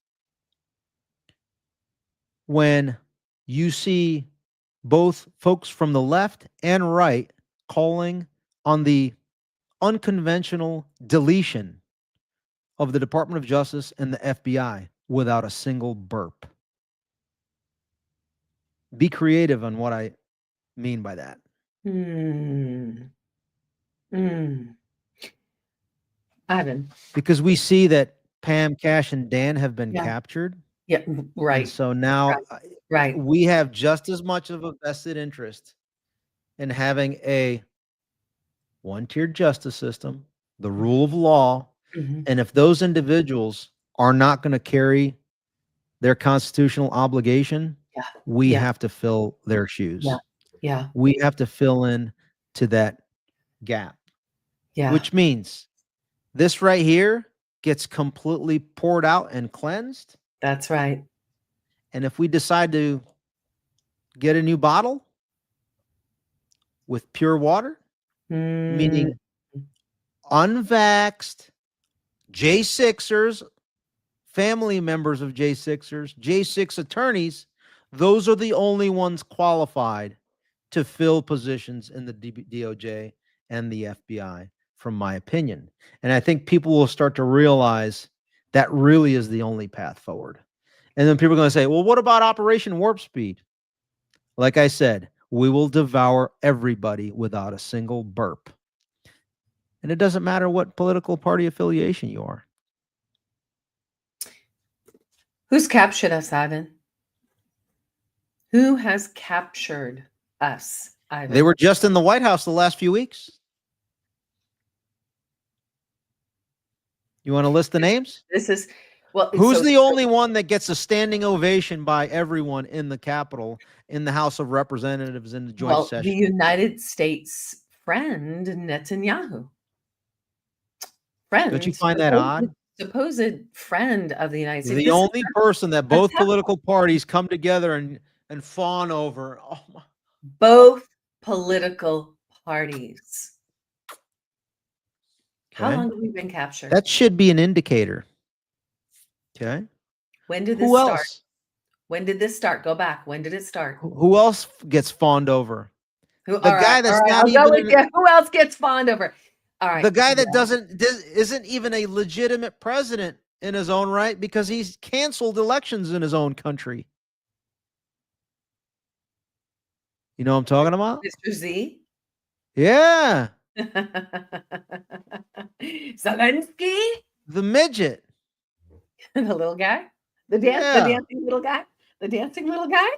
[SPEAKER 3] when you see both folks from the left and right calling on the unconventional deletion of the Department of Justice and the FBI without a single burp. Be creative on what I mean by that.
[SPEAKER 2] mm, mm. Ivan.
[SPEAKER 3] Because we see that Pam, Cash, and Dan have been
[SPEAKER 2] Yeah,
[SPEAKER 3] captured.
[SPEAKER 2] yeah,
[SPEAKER 3] And
[SPEAKER 2] right,
[SPEAKER 3] so now
[SPEAKER 2] right.
[SPEAKER 3] we have just as much of a vested interest in having a one-tiered justice system, the rule of law.
[SPEAKER 2] Mhm.
[SPEAKER 3] And if those individuals are not going to carry their constitutional obligation,
[SPEAKER 2] Yeah,
[SPEAKER 3] we
[SPEAKER 2] yeah,
[SPEAKER 3] have to fill their
[SPEAKER 2] yeah,
[SPEAKER 3] shoes.
[SPEAKER 2] yeah,
[SPEAKER 3] We have to fill in to that gap,
[SPEAKER 2] yeah.
[SPEAKER 3] which means this right here gets completely poured out and cleansed.
[SPEAKER 2] That's right.
[SPEAKER 3] And if we decide to get a new bottle with pure water,
[SPEAKER 2] Mm,
[SPEAKER 3] meaning unvaxxed J6ers, family members of J6ers, J6 attorneys, those are the only ones qualified to fill positions in the DOJ and the FBI, from my opinion. And I think people will start to realize that really is the only path forward. And then people are going to say, well, what about Operation Warp Speed? Like I said, we will devour everybody without a single burp. And it doesn't matter what political party affiliation you are.
[SPEAKER 2] who's captured us, Ivan? Who has captured us,
[SPEAKER 3] They
[SPEAKER 2] Ivan?
[SPEAKER 3] were just in the White House the last few weeks. You want to list the names?
[SPEAKER 2] This is well.
[SPEAKER 3] Who's
[SPEAKER 2] So
[SPEAKER 3] the only one that gets a standing ovation by everyone in the Capitol, in the House of Representatives, in the joint
[SPEAKER 2] well, the
[SPEAKER 3] session?
[SPEAKER 2] United States friend Netanyahu,
[SPEAKER 3] Don't you
[SPEAKER 2] friend,
[SPEAKER 3] find that odd?
[SPEAKER 2] supposed friend of the United States.
[SPEAKER 3] The
[SPEAKER 2] This is
[SPEAKER 3] only person that both
[SPEAKER 2] unacceptable.
[SPEAKER 3] political parties come together and fawn over. Oh my.
[SPEAKER 2] Both political parties. How
[SPEAKER 3] Okay.
[SPEAKER 2] long have we been captured?
[SPEAKER 3] That should be an indicator. Okay.
[SPEAKER 2] When did this
[SPEAKER 3] Who
[SPEAKER 2] start?
[SPEAKER 3] else?
[SPEAKER 2] When did this start? Go back. When did it start?
[SPEAKER 3] Who else gets fawned over?
[SPEAKER 2] Who?
[SPEAKER 3] The
[SPEAKER 2] All right.
[SPEAKER 3] guy
[SPEAKER 2] All
[SPEAKER 3] that's
[SPEAKER 2] right.
[SPEAKER 3] not
[SPEAKER 2] I'll go
[SPEAKER 3] even
[SPEAKER 2] with you. Who else gets fawned over? All right.
[SPEAKER 3] the guy that
[SPEAKER 2] Well,
[SPEAKER 3] isn't even a legitimate president in his own right because he's canceled elections in his own country. You know what I'm talking about?
[SPEAKER 2] Mr. Z.
[SPEAKER 3] Yeah.
[SPEAKER 2] Zelensky.
[SPEAKER 3] The midget.
[SPEAKER 2] The little guy. The
[SPEAKER 3] Yeah.
[SPEAKER 2] dancing little guy. The dancing little guy.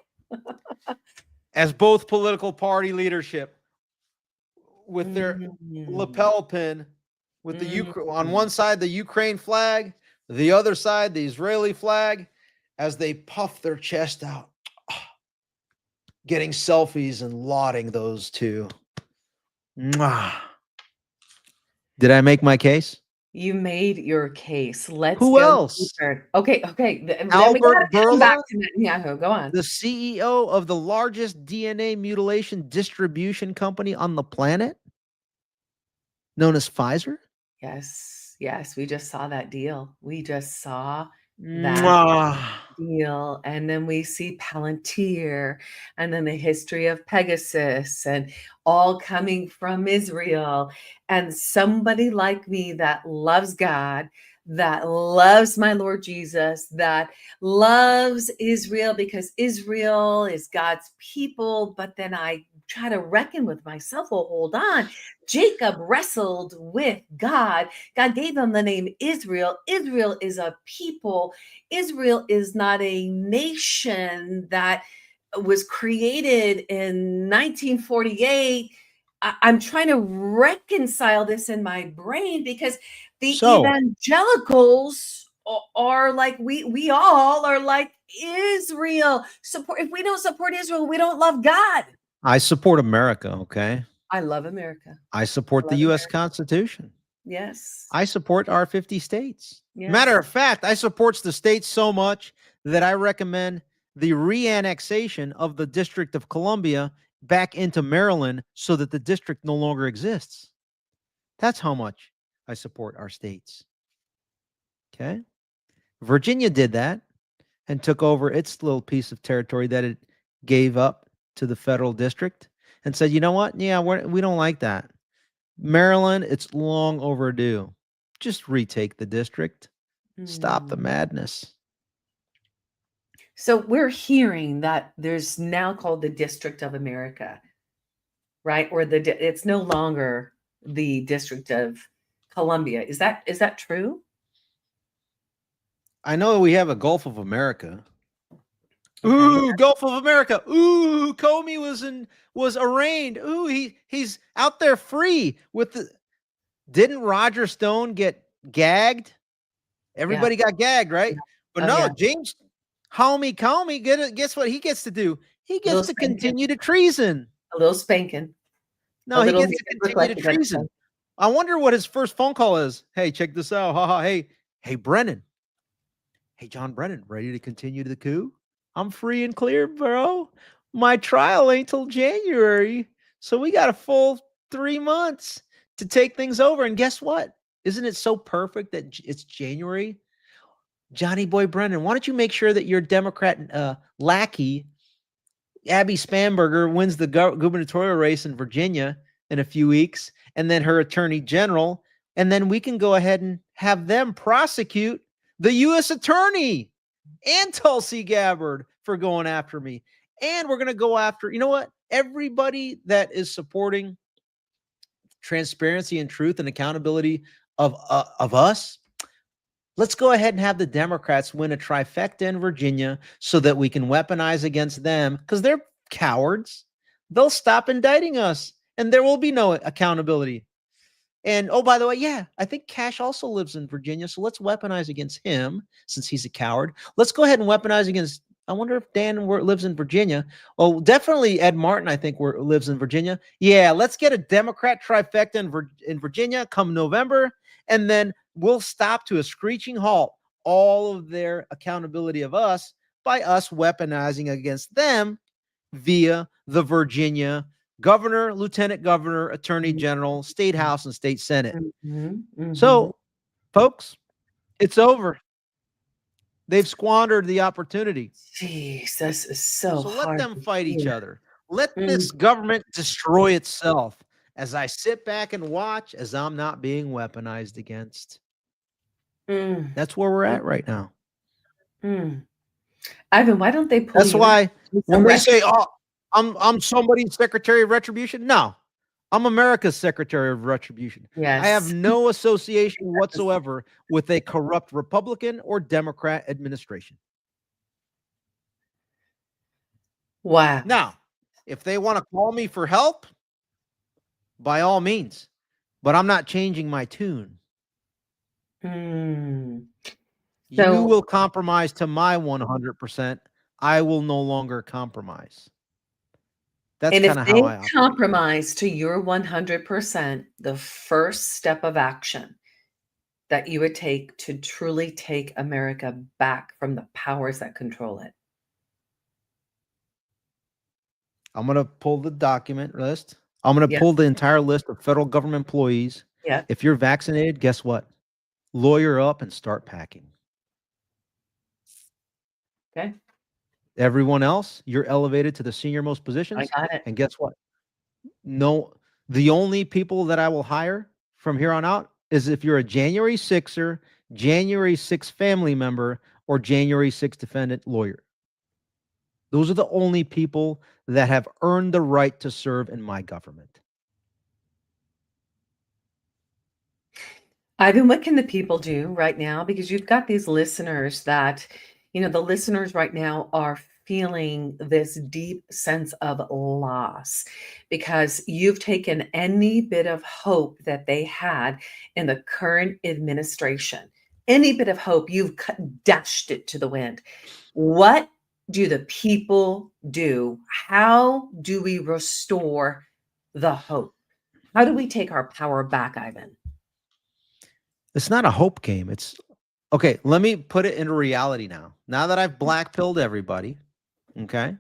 [SPEAKER 3] As both political party leadership with their lapel pin with the on one side the Ukraine flag, the other side the Israeli flag, as they puff their chest out, getting selfies and lauding those two. Mwah. Did I make my case?
[SPEAKER 2] You made your case. Let's
[SPEAKER 3] Who
[SPEAKER 2] go
[SPEAKER 3] else?
[SPEAKER 2] deeper. Okay. Then we
[SPEAKER 3] Albert
[SPEAKER 2] gotta come back
[SPEAKER 3] Bourla,
[SPEAKER 2] to Netanyahu. Go on.
[SPEAKER 3] the CEO of the largest DNA mutilation distribution company on the planet, known as Pfizer.
[SPEAKER 2] Yes. We just saw that deal. We just saw
[SPEAKER 3] Mwah.
[SPEAKER 2] deal, and then we see Palantir, and then the history of Pegasus, and all coming from Israel. And somebody like me that loves God, that loves my Lord Jesus, that loves Israel because Israel is God's people. But then I try to reckon with myself. Well, hold on. Jacob wrestled with God. God gave him the name Israel. Israel is a people. Israel is not a nation that was created in 1948. I'm trying to reconcile this in my brain because the evangelicals are like we all are like Israel. Support. If we don't support Israel, we don't love God.
[SPEAKER 3] I support America, okay?
[SPEAKER 2] I love America.
[SPEAKER 3] I support the U.S. Constitution.
[SPEAKER 2] Yes.
[SPEAKER 3] I support our 50 states.
[SPEAKER 2] Yes.
[SPEAKER 3] Matter of fact, I support the states so much that I recommend the reannexation of the District of Columbia back into Maryland so that the district no longer exists. That's how much I support our states. Okay? Virginia did that and took over its little piece of territory that it gave up to the federal district and said, you know what? Yeah, we don't like that. Maryland, it's long overdue. Just retake the district. Stop the madness.
[SPEAKER 2] So we're hearing that there's now called the District of America, right? Or it's no longer the District of Columbia. Is that true?
[SPEAKER 3] I know we have a Gulf of America. Ooh, Gulf of America. Ooh, Comey was arraigned. Ooh, he's out there free with the. Didn't Roger Stone get gagged? Everybody got gagged, right? But no, James Comey, guess what he gets to do? He gets to continue to treason.
[SPEAKER 2] A little spanking.
[SPEAKER 3] No, he gets to continue to treason. I wonder what his first phone call is. Hey, check this out. Haha. Hey, Brennan. Hey, John Brennan, ready to continue the coup? I'm free and clear, bro. My trial ain't till January. So we got a full 3 months to take things over. And guess what? Isn't it so perfect that it's January? Johnny Boy Brennan, why don't you make sure that your Democrat lackey, Abby Spanberger, wins the gubernatorial race in Virginia in a few weeks, and then her attorney general, and then we can go ahead and have them prosecute the U.S. attorney and Tulsi Gabbard for going after me. And we're going to go after, you know what? Everybody that is supporting transparency and truth and accountability of us, let's go ahead and have the Democrats win a trifecta in Virginia so that we can weaponize against them because they're cowards. They'll stop indicting us and there will be no accountability. And, oh, by the way, yeah, I think Cash also lives in Virginia. So let's weaponize against him since he's a coward. Let's go ahead and weaponize against, I wonder if Dan lives in Virginia. Oh, definitely Ed Martin, I think, lives in Virginia. Yeah, let's get a Democrat trifecta in Virginia come November. And then we'll stop to a screeching halt all of their accountability of us by us weaponizing against them via the Virginia governor, lieutenant governor, attorney general, state house, and state senate.
[SPEAKER 2] Mhm.
[SPEAKER 3] So, folks, it's over. They've squandered the opportunity.
[SPEAKER 2] Jeez, this is so
[SPEAKER 3] So let
[SPEAKER 2] hard
[SPEAKER 3] them
[SPEAKER 2] to
[SPEAKER 3] fight each
[SPEAKER 2] hear.
[SPEAKER 3] other. Let
[SPEAKER 2] Mm.
[SPEAKER 3] this government destroy itself as I sit back and watch as I'm not being weaponized against.
[SPEAKER 2] Mm.
[SPEAKER 3] That's where we're at right now.
[SPEAKER 2] Mm. Ivan, why don't they pull
[SPEAKER 3] That's
[SPEAKER 2] you
[SPEAKER 3] why
[SPEAKER 2] in? Do
[SPEAKER 3] when
[SPEAKER 2] some
[SPEAKER 3] they
[SPEAKER 2] retro-
[SPEAKER 3] say, "Oh, I'm somebody's secretary of retribution," no, I'm America's secretary of retribution. I have
[SPEAKER 2] Yes.
[SPEAKER 3] no association whatsoever with a corrupt Republican or Democrat administration.
[SPEAKER 2] Wow.
[SPEAKER 3] Now, if they want to call me for help, by all means, but I'm not changing my tune.
[SPEAKER 2] Mm.
[SPEAKER 3] You
[SPEAKER 2] So,
[SPEAKER 3] will compromise to my 100%. I will no longer compromise. That's
[SPEAKER 2] and if
[SPEAKER 3] kind of
[SPEAKER 2] they
[SPEAKER 3] how I operate.
[SPEAKER 2] compromise to your 100%, the first step of action that you would take to truly take America back from the powers that control it.
[SPEAKER 3] I'm going to pull the document list. I'm going to
[SPEAKER 2] Yeah.
[SPEAKER 3] pull the entire list of federal government employees.
[SPEAKER 2] Yeah.
[SPEAKER 3] If you're vaccinated, guess what? Lawyer up and start packing.
[SPEAKER 2] Okay.
[SPEAKER 3] Everyone else, you're elevated to the senior most
[SPEAKER 2] I
[SPEAKER 3] positions.
[SPEAKER 2] got it.
[SPEAKER 3] And guess what? No, the only people that I will hire from here on out is if you're a January 6er, January 6 family member, or January 6 defendant lawyer. Those are the only people that have earned the right to serve in my government.
[SPEAKER 2] Ivan, what can the people do right now? Because you've got these listeners that, the listeners right now are feeling this deep sense of loss because you've taken any bit of hope that they had in the current administration. Any bit of hope, you've dashed it to the wind. What do the people do? How do we restore the hope? How do we take our power back, Ivan?
[SPEAKER 3] It's not a hope game. It's okay. Let me put it into reality now. Now that I've black pilled everybody, okay,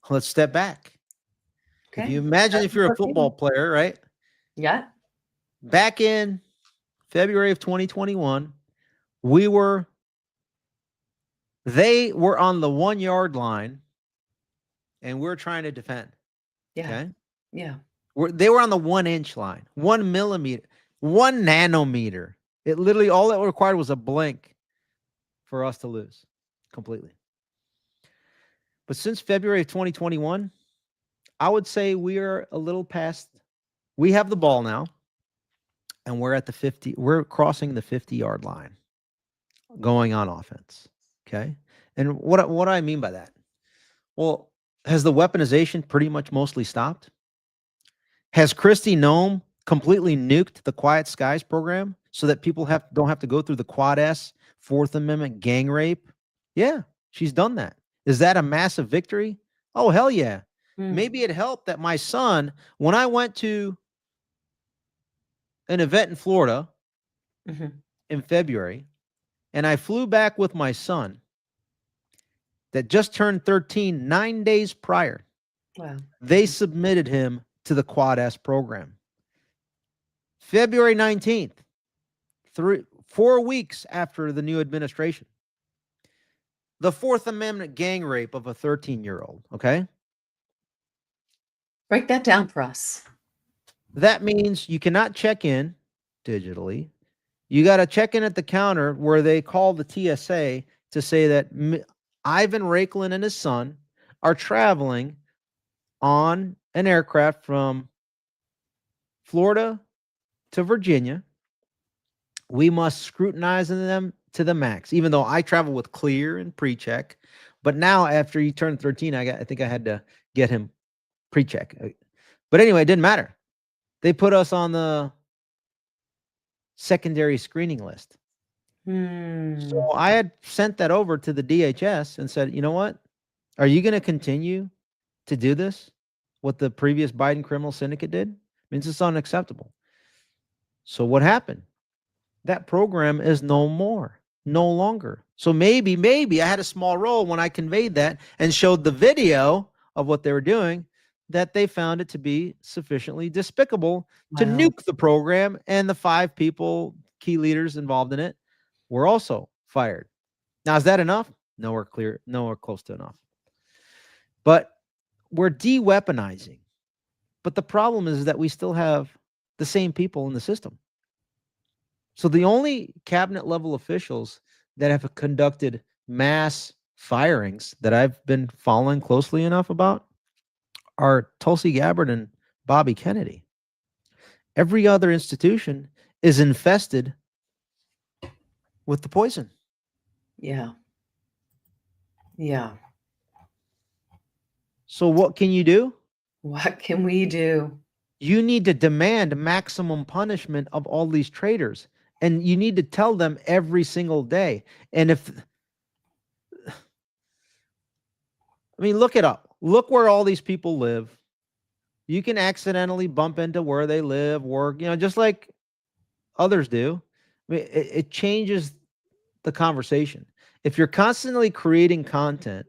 [SPEAKER 3] let's step back.
[SPEAKER 2] Okay.
[SPEAKER 3] If you imagine if you're a football player, right?
[SPEAKER 2] Yeah.
[SPEAKER 3] Back in February of 2021, they were on the 1 yard line and we're trying to defend.
[SPEAKER 2] Yeah.
[SPEAKER 3] Okay.
[SPEAKER 2] Yeah.
[SPEAKER 3] They were on the 1 inch line, 1 millimeter, 1 nanometer. It literally, all it required was a blink for us to lose completely. But since February of 2021, I would say we are a little past. We have the ball now, and we're at the 50. We're crossing the 50-yard line, going on offense. Okay, and what do I mean by that? Well, has the weaponization pretty much mostly stopped? Has Kristi Noem completely nuked the Quiet Skies program so that people don't have to go through the Quad S, Fourth Amendment gang rape? Yeah, she's done that. Is that a massive victory? Oh, hell yeah. Maybe it helped that my son, when I went to an event in Florida in February, and I flew back with my son that just turned 13 9 days prior.
[SPEAKER 2] Wow.
[SPEAKER 3] They submitted him to the Quad S program. February 19th, 4 weeks after the new administration. The Fourth Amendment gang rape of a 13-year-old, okay?
[SPEAKER 2] Break that down for us.
[SPEAKER 3] That means you cannot check in digitally. You got to check in at the counter where they call the TSA to say that Ivan Raiklin and his son are traveling on an aircraft from Florida to Virginia. We must scrutinize them to the max, even though I travel with clear and pre-check. But now after he turned 13, I think I had to get him pre-check. But anyway, it didn't matter. They put us on the secondary screening list. So I had sent that over to the DHS and said, you know what? Are you going to continue to do this? What the previous Biden criminal syndicate did? Means it's unacceptable. So what happened? That program is no longer. So maybe I had a small role when I conveyed that and showed the video of what they were doing. that they found it to be sufficiently despicable to
[SPEAKER 2] Wow.
[SPEAKER 3] nuke the program, and the 5 people, key leaders involved in it, were also fired. Now, is that enough? Nowhere close to enough. But we're de-weaponizing. But the problem is that we still have the same people in the system. So the only cabinet level officials that have conducted mass firings that I've been following closely enough about are Tulsi Gabbard and Bobby Kennedy. Every other institution is infested with the poison.
[SPEAKER 2] Yeah. Yeah.
[SPEAKER 3] So what can you do?
[SPEAKER 2] What can we do?
[SPEAKER 3] You need to demand maximum punishment of all these traitors. And you need to tell them every single day. And look it up. Look where all these people live. You can accidentally bump into where they live, work, just like others do. It changes the conversation. If you're constantly creating content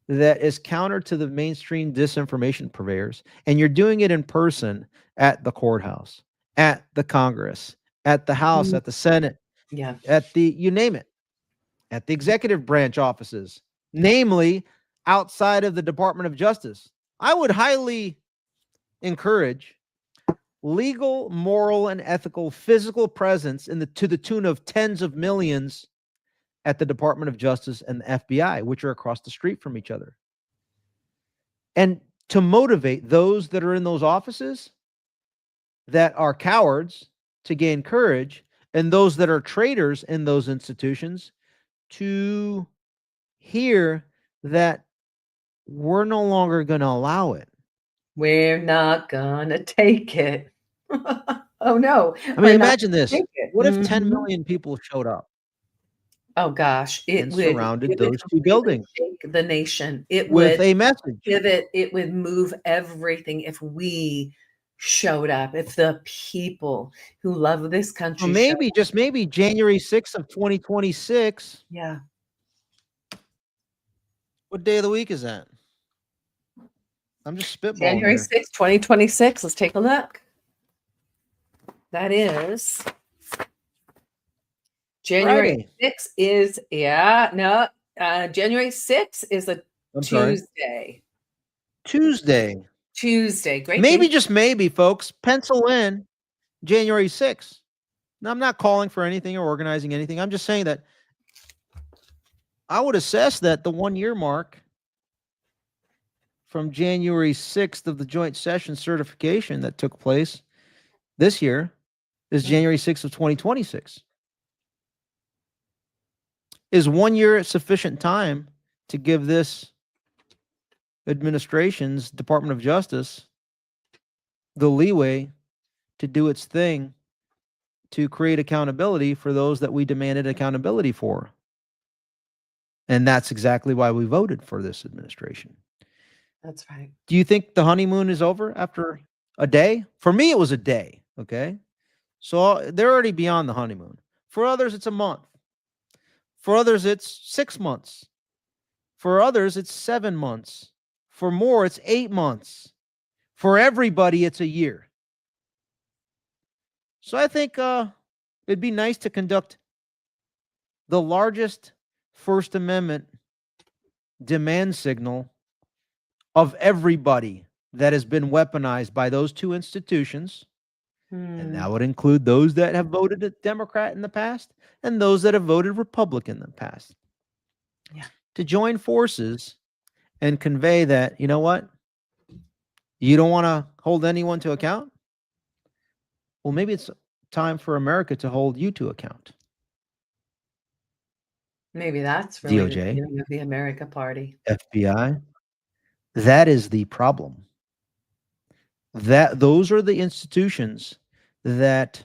[SPEAKER 3] that is counter to the mainstream disinformation purveyors, and you're doing it in person at the courthouse, at the Congress, at the House, at the Senate, at you name it, at the executive branch offices, namely outside of the Department of Justice, I would highly encourage legal, moral, and ethical physical presence to the tune of tens of millions at the Department of Justice and the FBI, which are across the street from each other. And to motivate those that are in those offices that are cowards to gain courage, and those that are traitors in those institutions to hear that we're no longer going to allow it.
[SPEAKER 2] We're not gonna take it. Oh no.
[SPEAKER 3] Imagine this. What if 10 million people showed up?
[SPEAKER 2] Oh gosh,
[SPEAKER 3] and surrounded those 2 buildings?
[SPEAKER 2] Shake the nation. It
[SPEAKER 3] with
[SPEAKER 2] would
[SPEAKER 3] a message.
[SPEAKER 2] it would move everything if we showed up, if the people who love this country
[SPEAKER 3] Well, maybe, just maybe, January 6th of 2026.
[SPEAKER 2] Yeah.
[SPEAKER 3] What day of the week is that? I'm just spitballing
[SPEAKER 2] January
[SPEAKER 3] here.
[SPEAKER 2] 6th, 2026. Let's take a look. That is January 6th is January 6th is a Tuesday. Tuesday. Great.
[SPEAKER 3] Maybe, just maybe, folks, pencil in January 6th. Now, I'm not calling for anything or organizing anything. I'm just saying that I would assess that the 1-year mark from January 6th of the joint session certification that took place this year is January 6th of 2026. Is 1 year sufficient time to give this administration's Department of Justice the leeway to do its thing to create accountability for those that we demanded accountability for? And that's exactly why we voted for this administration.
[SPEAKER 2] That's right.
[SPEAKER 3] Do you think the honeymoon is over after a day? For me, it was a day. Okay. So they're already beyond the honeymoon. For others, it's a month. For others, it's 6 months. For others, it's 7 months. For more, it's 8 months. For everybody, it's a year. So I think it'd be nice to conduct the largest First Amendment demand signal of everybody that has been weaponized by those 2 institutions. And that would include those that have voted Democrat in the past and those that have voted Republican in the past.
[SPEAKER 2] Yeah.
[SPEAKER 3] To join forces and convey that, you know what? You don't want to hold anyone to account? Well, maybe it's time for America to hold you to account.
[SPEAKER 2] Maybe that's really
[SPEAKER 3] DOJ,
[SPEAKER 2] the beginning of the America Party.
[SPEAKER 3] FBI. That is the problem. Those are the institutions that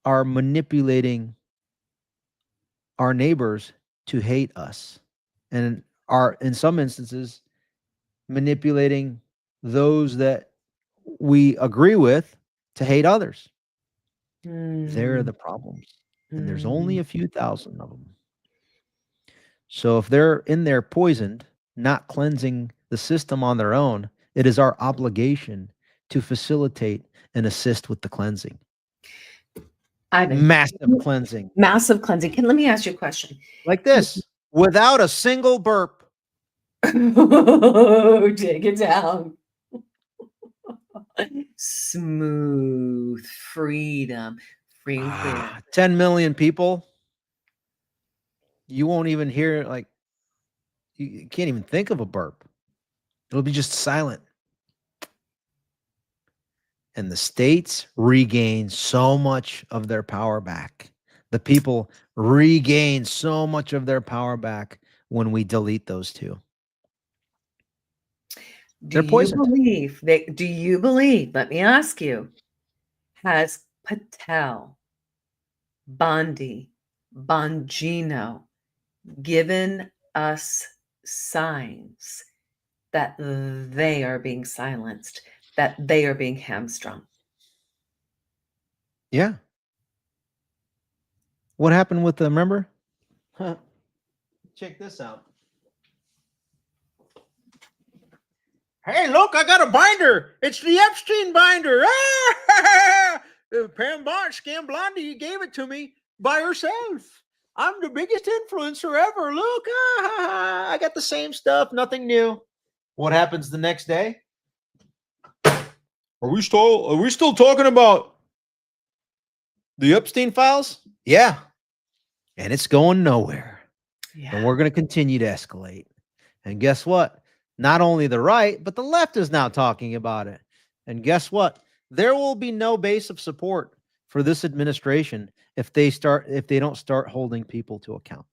[SPEAKER 3] are manipulating our neighbors to hate us, and are, in some instances, manipulating those that we agree with to hate others. They're the problems. And there's only a few thousand of them. So if they're in there poisoned, not cleansing the system on their own, it is our obligation to facilitate and assist with the cleansing.
[SPEAKER 2] Ivan,
[SPEAKER 3] Massive cleansing.
[SPEAKER 2] massive cleansing. Let me ask you a question.
[SPEAKER 3] Like this, without a single burp.
[SPEAKER 2] Oh, take it down. Smooth freedom. Free and clear.
[SPEAKER 3] 10 million people. You won't even hear, like, you can't even think of a burp. It'll be just silent. And the states regain so much of their power back. The people regain so much of their power back when we delete those two.
[SPEAKER 2] Do you believe, let me ask you, has Patel, Bondi, Bongino given us signs that they are being silenced, that they are being hamstrung?
[SPEAKER 3] Yeah. What happened with the, remember? Check this out. Hey, look, I got a binder. It's the Epstein binder. Pam Scam Blondie gave it to me by herself. I'm the biggest influencer ever. Look, I got the same stuff, nothing new. What happens the next day? Are we still talking about the Epstein files? Yeah. And it's going nowhere.
[SPEAKER 2] Yeah.
[SPEAKER 3] And we're going to continue to escalate. And guess what? Not only the right, but the left is now talking about it. And guess what? There will be no base of support for this administration if they don't start holding people to account.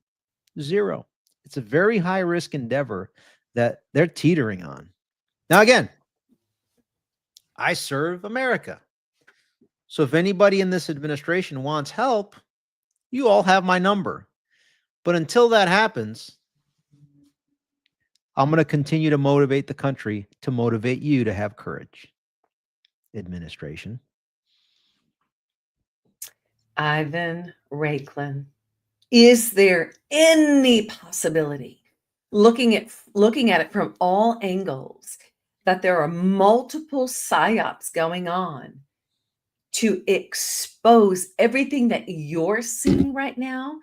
[SPEAKER 3] Zero. It's a very high risk endeavor that they're teetering on. Now, again, I serve America. So if anybody in this administration wants help, you all have my number. But until that happens, I'm going to continue to motivate the country to motivate you to have courage. Administration.
[SPEAKER 2] Ivan Raiklin, is there any possibility, looking at it from all angles, that there are multiple psyops going on to expose everything that you're seeing right now,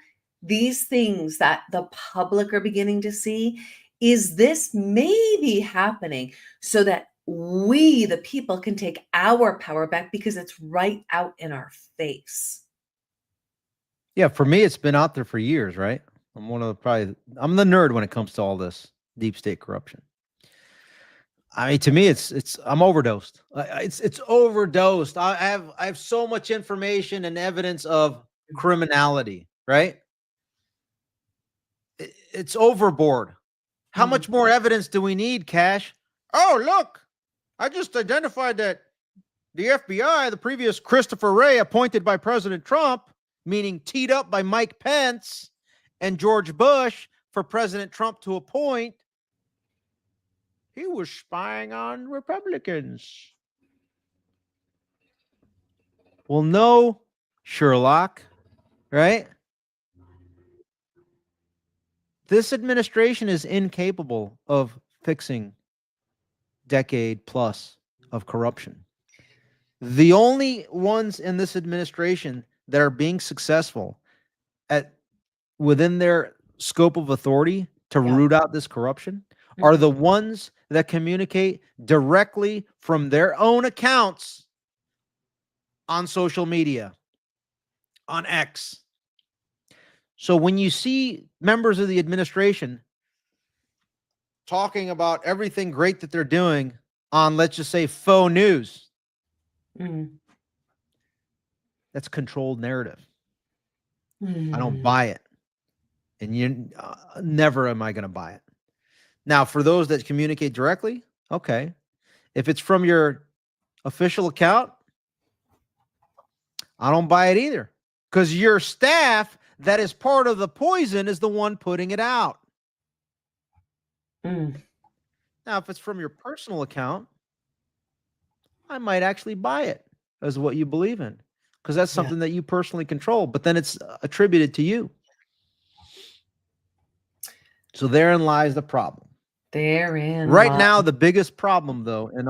[SPEAKER 2] these things that the public are beginning to see? Is this maybe happening so that we, the people, can take our power back because it's right out in our face?
[SPEAKER 3] Yeah, for me, it's been out there for years, right? I'm I'm the nerd when it comes to all this deep state corruption. I mean, to me, I'm overdosed. It's overdosed. I have so much information and evidence of criminality, right? It's overboard. How much more evidence do we need, Cash? Oh, look, I just identified that the FBI, the previous Christopher Wray appointed by President Trump, meaning teed up by Mike Pence and George Bush for President Trump to appoint, he was spying on Republicans. Well, no, Sherlock, right? This administration is incapable of fixing decade plus of corruption. The only ones in this administration that are being successful within their scope of authority to root out this corruption are the ones that communicate directly from their own accounts on social media, on X. So when you see members of the administration talking about everything great that they're doing on, let's just say, faux news, that's controlled narrative. I don't buy it. And you never am I going to buy it. Now, for those that communicate directly, okay. If it's from your official account, I don't buy it either. Because your staff that is part of the poison is the one putting it out. Now, if it's from your personal account, I might actually buy it as what you believe in. Because that's something that you personally control. But then it's attributed to you. So therein lies the problem.
[SPEAKER 2] Therein
[SPEAKER 3] Right
[SPEAKER 2] lies.
[SPEAKER 3] now, the biggest problem, though, in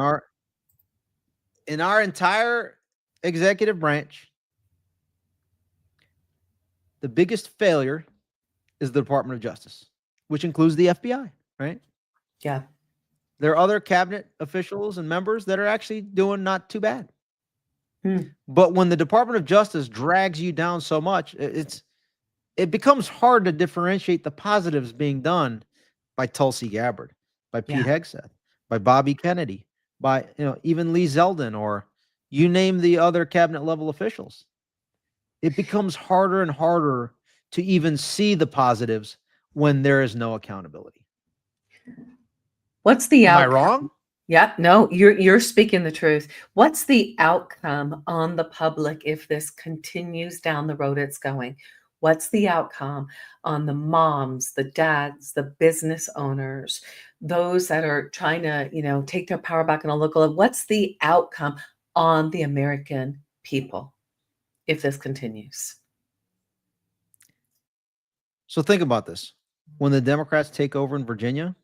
[SPEAKER 3] our entire executive branch, the biggest failure is the Department of Justice, which includes the FBI, right?
[SPEAKER 2] Yeah.
[SPEAKER 3] There are other cabinet officials and members that are actually doing not too bad. But when the Department of Justice drags you down so much, it becomes hard to differentiate the positives being done by Tulsi Gabbard, by Pete Hegseth, by Bobby Kennedy, by even Lee Zeldin, or you name the other cabinet level officials. It becomes harder and harder to even see the positives when there is no accountability.
[SPEAKER 2] What's the
[SPEAKER 3] Am I
[SPEAKER 2] outcome?
[SPEAKER 3] wrong?
[SPEAKER 2] Yep. No, you're speaking the truth. What's the outcome on the public if this continues down the road it's going? What's the outcome on the moms, the dads, the business owners, those that are trying to, take their power back on a local level? What's the outcome on the American people if this continues?
[SPEAKER 3] So think about this. When the Democrats take over in Virginia,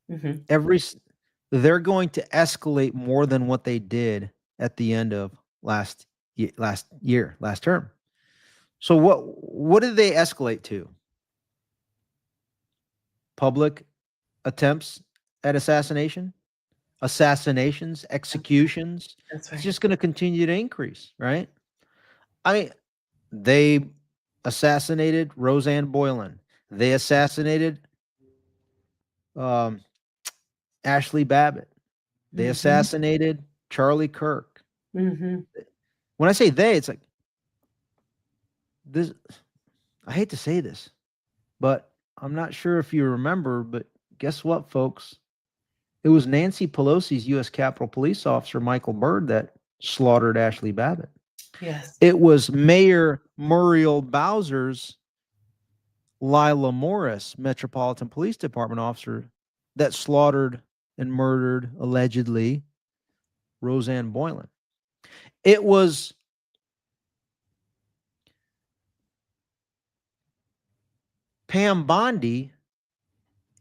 [SPEAKER 3] they're going to escalate more than what they did at the end of last term. So what did they escalate to? Public attempts at assassinations, executions.
[SPEAKER 2] That's right.
[SPEAKER 3] It's just going to continue to increase, right? I mean, they assassinated Roseanne Boylan. They assassinated Ashley Babbitt. They assassinated Charlie Kirk. When I say they, it's like this. I hate to say this, but I'm not sure if you remember, but guess what, folks? It was Nancy Pelosi's U.S. Capitol Police officer, Michael Byrd, that slaughtered Ashley Babbitt.
[SPEAKER 2] Yes.
[SPEAKER 3] It was Mayor Muriel Bowser's Lila Morris, Metropolitan Police Department officer, that slaughtered and murdered, allegedly, Roseanne Boylan. It was Pam Bondi,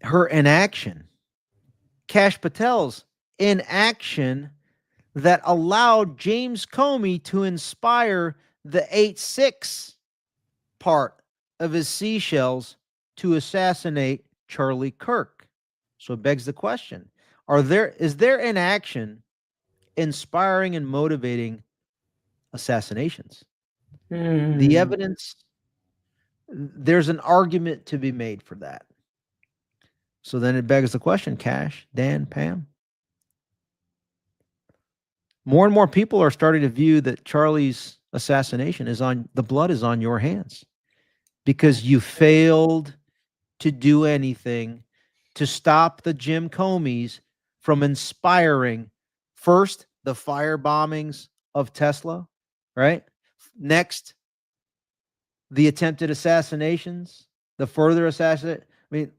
[SPEAKER 3] her inaction, Kash Patel's inaction, that allowed James Comey to inspire the 8-6 part of his seashells to assassinate Charlie Kirk. So it begs the question, is there inaction inspiring and motivating assassinations? The evidence, there's an argument to be made for that. So then it begs the question, Kash, Dan, Pam. More and more people are starting to view that Charlie's assassination the blood is on your hands because you failed to do anything to stop the Jim Comeys from inspiring, first, the fire bombings of Tesla, right? Next, the attempted assassinations, the further assassination. I mean,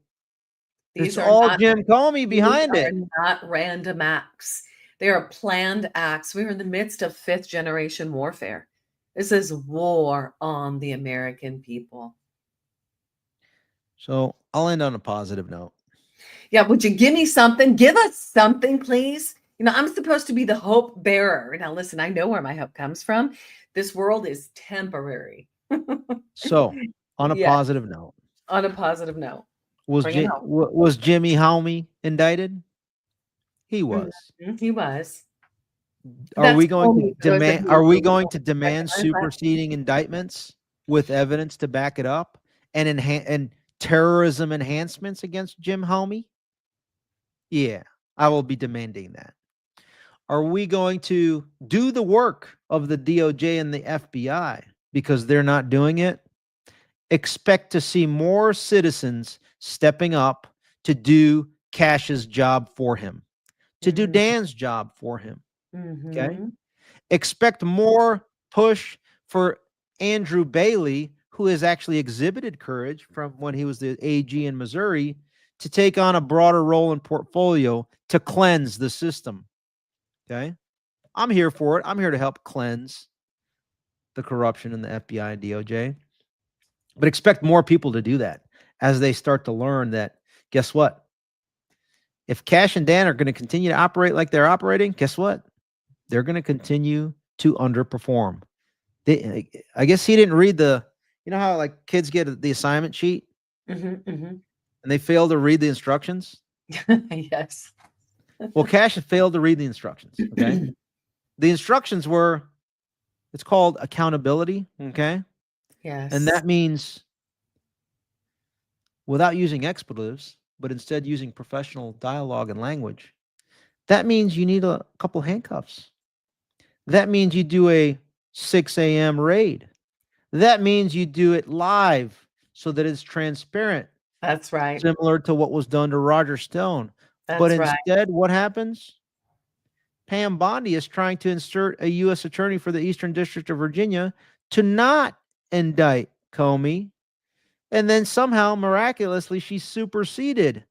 [SPEAKER 3] it's all Jim Comey behind it.
[SPEAKER 2] These are not random acts. They are planned acts. We're in the midst of 5th generation warfare. This is war on the American people.
[SPEAKER 3] So I'll end on a positive note.
[SPEAKER 2] Yeah, would you give me something? Give us something, please. I'm supposed to be the hope bearer. Now, listen, I know where my hope comes from. This world is temporary.
[SPEAKER 3] So, on a positive note.
[SPEAKER 2] On a positive note.
[SPEAKER 3] Was Jimmy Homey indicted? He was.
[SPEAKER 2] He was.
[SPEAKER 3] Are we going to demand superseding indictments with evidence to back it up and terrorism enhancements against Jim Homey? Yeah, I will be demanding that. Are we going to do the work of the DOJ and the FBI because they're not doing it? Expect to see more citizens stepping up to do Kash's job for him, to do Dan's job for him. Okay. Expect more push for Andrew Bailey, who has actually exhibited courage from when he was the AG in Missouri, to take on a broader role in portfolio to cleanse the system. Okay. I'm here for it. I'm here to help cleanse the corruption in the FBI and DOJ. But expect more people to do that as they start to learn that, guess what? If Cash and Dan are going to continue to operate like they're operating, guess what? They're going to continue to underperform. I guess he didn't read you know how like kids get the assignment sheet
[SPEAKER 2] hmm
[SPEAKER 3] and they fail to read the instructions?
[SPEAKER 2] Yes.
[SPEAKER 3] Well, Cash failed to read the instructions. Okay. The instructions were, it's called accountability. Okay.
[SPEAKER 2] Yes.
[SPEAKER 3] And that means without using expletives, but instead using professional dialogue and language, that means you need a couple handcuffs. That means you do a 6 a.m. raid. That means you do it live so that it's transparent,
[SPEAKER 2] That's right.
[SPEAKER 3] similar to what was done to Roger Stone. But
[SPEAKER 2] That's right.
[SPEAKER 3] instead, what happens? Pam Bondi is trying to insert a U.S. attorney for the Eastern District of Virginia to not indict Comey. And then somehow, miraculously, she's superseded.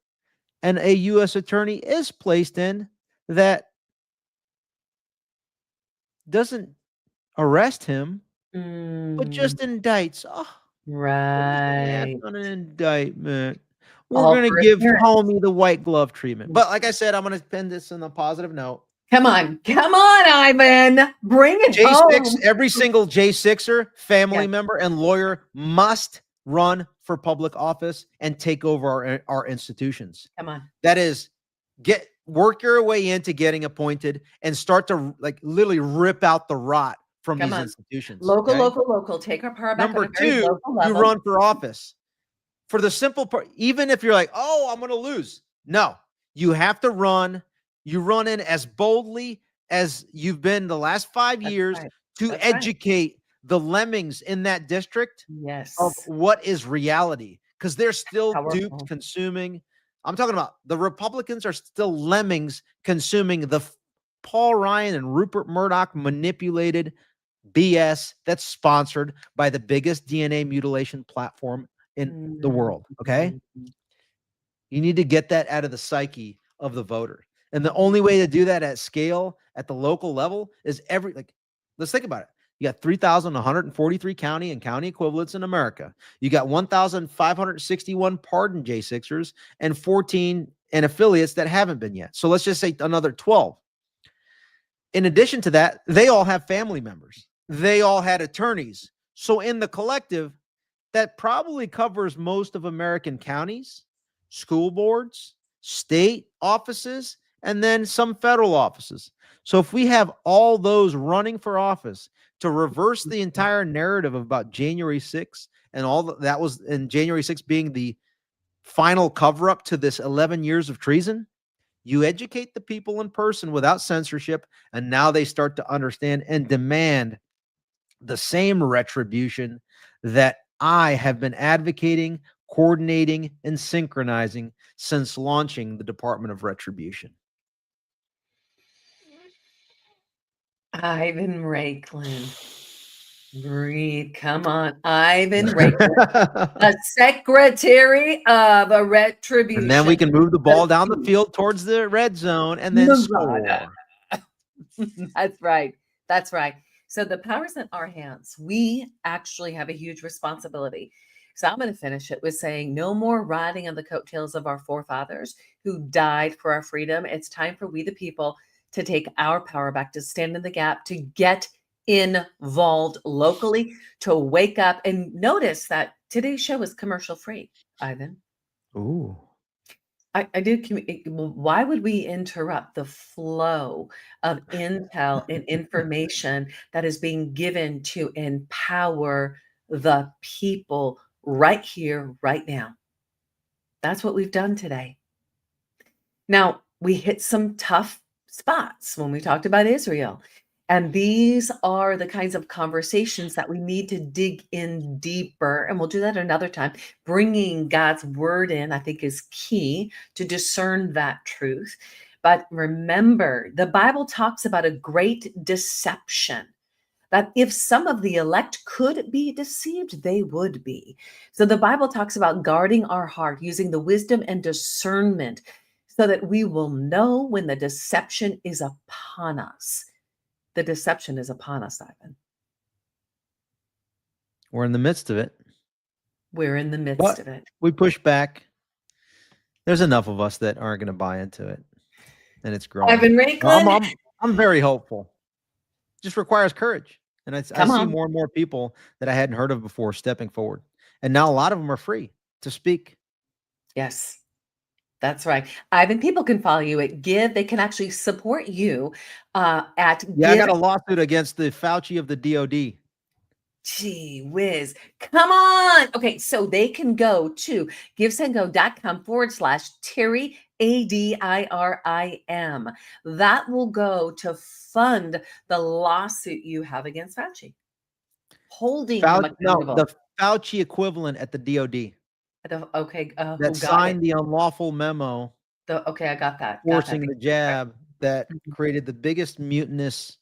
[SPEAKER 3] And a U.S. attorney is placed in that doesn't arrest him, but just indicts. Oh,
[SPEAKER 2] Right.
[SPEAKER 3] on an indictment. We're
[SPEAKER 2] All
[SPEAKER 3] going to
[SPEAKER 2] for
[SPEAKER 3] give
[SPEAKER 2] appearance.
[SPEAKER 3] Comey the white glove treatment. But like I said, I'm going to end this on a positive note.
[SPEAKER 2] Come on, Ivan. Bring it
[SPEAKER 3] J6,
[SPEAKER 2] home.
[SPEAKER 3] every single J6er, family
[SPEAKER 2] Yes.
[SPEAKER 3] member, and lawyer must run for public office and take over our institutions.
[SPEAKER 2] Come on.
[SPEAKER 3] That is, work your way into getting appointed and start to like literally rip out the rot from
[SPEAKER 2] Come
[SPEAKER 3] these
[SPEAKER 2] on.
[SPEAKER 3] institutions.
[SPEAKER 2] Local,
[SPEAKER 3] okay?
[SPEAKER 2] local. Take our power back.
[SPEAKER 3] Number
[SPEAKER 2] on a very
[SPEAKER 3] two,
[SPEAKER 2] local
[SPEAKER 3] you
[SPEAKER 2] level.
[SPEAKER 3] run for office. For the simple part, even if you're like, oh, I'm going to lose. No, you have to run. You run in as boldly as you've been the last 5 years
[SPEAKER 2] right.
[SPEAKER 3] to
[SPEAKER 2] That's right.
[SPEAKER 3] educate the lemmings in that district
[SPEAKER 2] Yes.
[SPEAKER 3] of what is reality, because they're still
[SPEAKER 2] Powerful.
[SPEAKER 3] duped, consuming. I'm talking about the Republicans are still lemmings consuming the Paul Ryan and Rupert Murdoch manipulated BS that's sponsored by the biggest DNA mutilation platform in the world. Okay. You need to get that out of the psyche of the voter. And the only way to do that at scale at the local level is let's think about it. You got 3,143 county and county equivalents in America. You got 1,561 pardoned J6ers and 14 and affiliates that haven't been yet. So let's just say another 12. In addition to that, they all have family members. They all had attorneys. So in the collective, that probably covers most of American counties, school boards, state offices, and then some federal offices. So if we have all those running for office to reverse the entire narrative about January 6th and all that was in January 6th being the final cover up to this 11 years of treason, you educate the people in person without censorship, and now they start to understand and demand the same retribution that I have been advocating, coordinating, and synchronizing since launching the Department of Retribution.
[SPEAKER 2] Ivan Raiklin. Breathe. Come on. Ivan Raiklin, the Secretary of a Retribution.
[SPEAKER 3] And then we can move the ball down the field towards the red zone and then score.
[SPEAKER 2] That's right. That's right. So the power's in our hands. We actually have a huge responsibility. So I'm going to finish it with saying no more riding on the coattails of our forefathers who died for our freedom. It's time for we the people to take our power back, to stand in the gap, to get involved locally, to wake up. And notice that today's show is commercial free, Ivan.
[SPEAKER 3] Ooh.
[SPEAKER 2] I do. Why would we interrupt the flow of intel and information that is being given to empower the people right here, right now? That's what we've done today. Now, we hit some tough spots when we talked about Israel. And these are the kinds of conversations that we need to dig in deeper. And we'll do that another time. Bringing God's word in, I think, is key to discern that truth. But remember, the Bible talks about a great deception, that if some of the elect could be deceived, they would be. So the Bible talks about guarding our heart, using the wisdom and discernment so that we will know when the deception is upon us. The deception is upon us, Ivan.
[SPEAKER 3] We're in the midst of it.
[SPEAKER 2] We're in the midst of it.
[SPEAKER 3] We push back. There's enough of us that aren't going to buy into it, and it's growing.
[SPEAKER 2] Ivan Raiklin,
[SPEAKER 3] I'm very hopeful. Just requires courage, and I
[SPEAKER 2] come
[SPEAKER 3] see
[SPEAKER 2] on.
[SPEAKER 3] more and more people that I hadn't heard of before stepping forward, and now a lot of them are free to speak.
[SPEAKER 2] Yes, that's right. Ivan, people can follow you at Give. They can actually support you at
[SPEAKER 3] Yeah, I
[SPEAKER 2] Give.
[SPEAKER 3] got a lawsuit against the Fauci of the DOD.
[SPEAKER 2] Gee whiz. Come on. Okay, so they can go to givesendgo.com/Terry, ADIRIM. That will go to fund the lawsuit you have against Fauci, holding him accountable.
[SPEAKER 3] The Fauci equivalent at the DOD
[SPEAKER 2] Okay,
[SPEAKER 3] that
[SPEAKER 2] who got
[SPEAKER 3] signed
[SPEAKER 2] it?
[SPEAKER 3] the unlawful memo
[SPEAKER 2] Okay, I got that.
[SPEAKER 3] forcing the jab that
[SPEAKER 2] Mhm.
[SPEAKER 3] created the biggest mutinous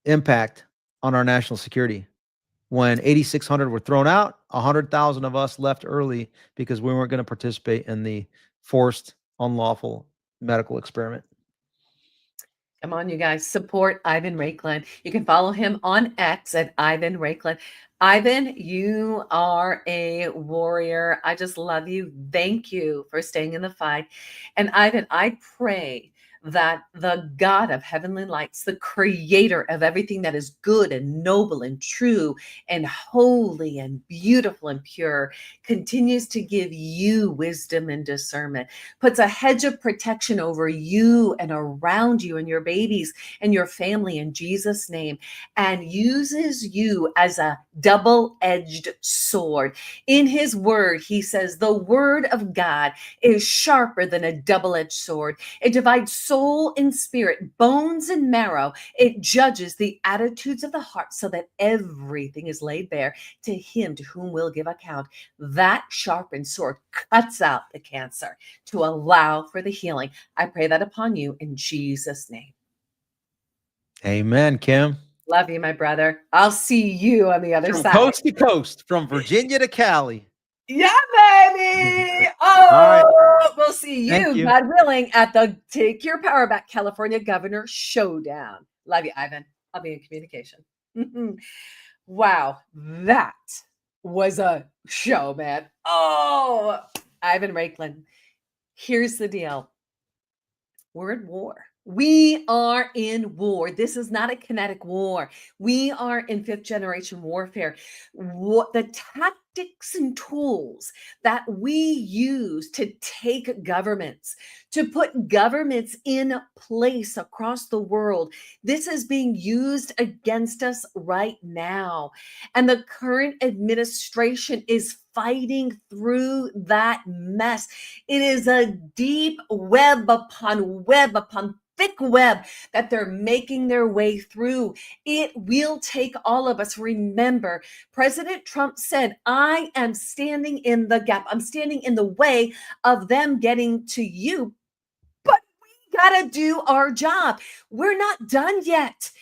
[SPEAKER 3] impact on our national security. When 8,600 were thrown out, 100,000 of us left early because we weren't going to participate in the forced, unlawful medical experiment.
[SPEAKER 2] Come on, you guys, support Ivan Raiklin. You can follow him on X at Ivan Raiklin. Ivan, you are a warrior. I just love you. Thank you for staying in the fight. And Ivan, I pray that the God of heavenly lights, the creator of everything that is good and noble and true and holy and beautiful and pure, continues to give you wisdom and discernment, puts a hedge of protection over you and around you and your babies and your family in Jesus' name, and uses you as a double-edged sword. In his word, he says, the word of God is sharper than a double-edged sword. It divides soul and spirit, bones and marrow. It judges the attitudes of the heart so that everything is laid bare to him to whom we'll give account. That sharpened sword cuts out the cancer to allow for the healing. I pray that upon you in Jesus' name.
[SPEAKER 3] Amen, Kim.
[SPEAKER 2] Love you, my brother. I'll see you on the other
[SPEAKER 3] From
[SPEAKER 2] side.
[SPEAKER 3] coast to coast, from Virginia to Cali.
[SPEAKER 2] Yeah, baby. Oh,
[SPEAKER 3] All right.
[SPEAKER 2] We'll see
[SPEAKER 3] Thank
[SPEAKER 2] you,
[SPEAKER 3] you.
[SPEAKER 2] God willing, at the Take Your Power Back California Governor Showdown. Love you, Ivan. I'll be in communication. Wow, that was a show, man. Oh, Ivan Raiklin. Here's the deal. We're at war. We are in war. This is not a kinetic war. We are in fifth generation warfare. What the tactics and tools that we use to take governments, to put governments in place across the world, this is being used against us right now. And the current administration is fighting through that mess. It is a deep web upon thick web that they're making their way through. It will take all of us. Remember, President Trump said, I am standing in the gap. I'm standing in the way of them getting to you. But we got to do our job. We're not done yet.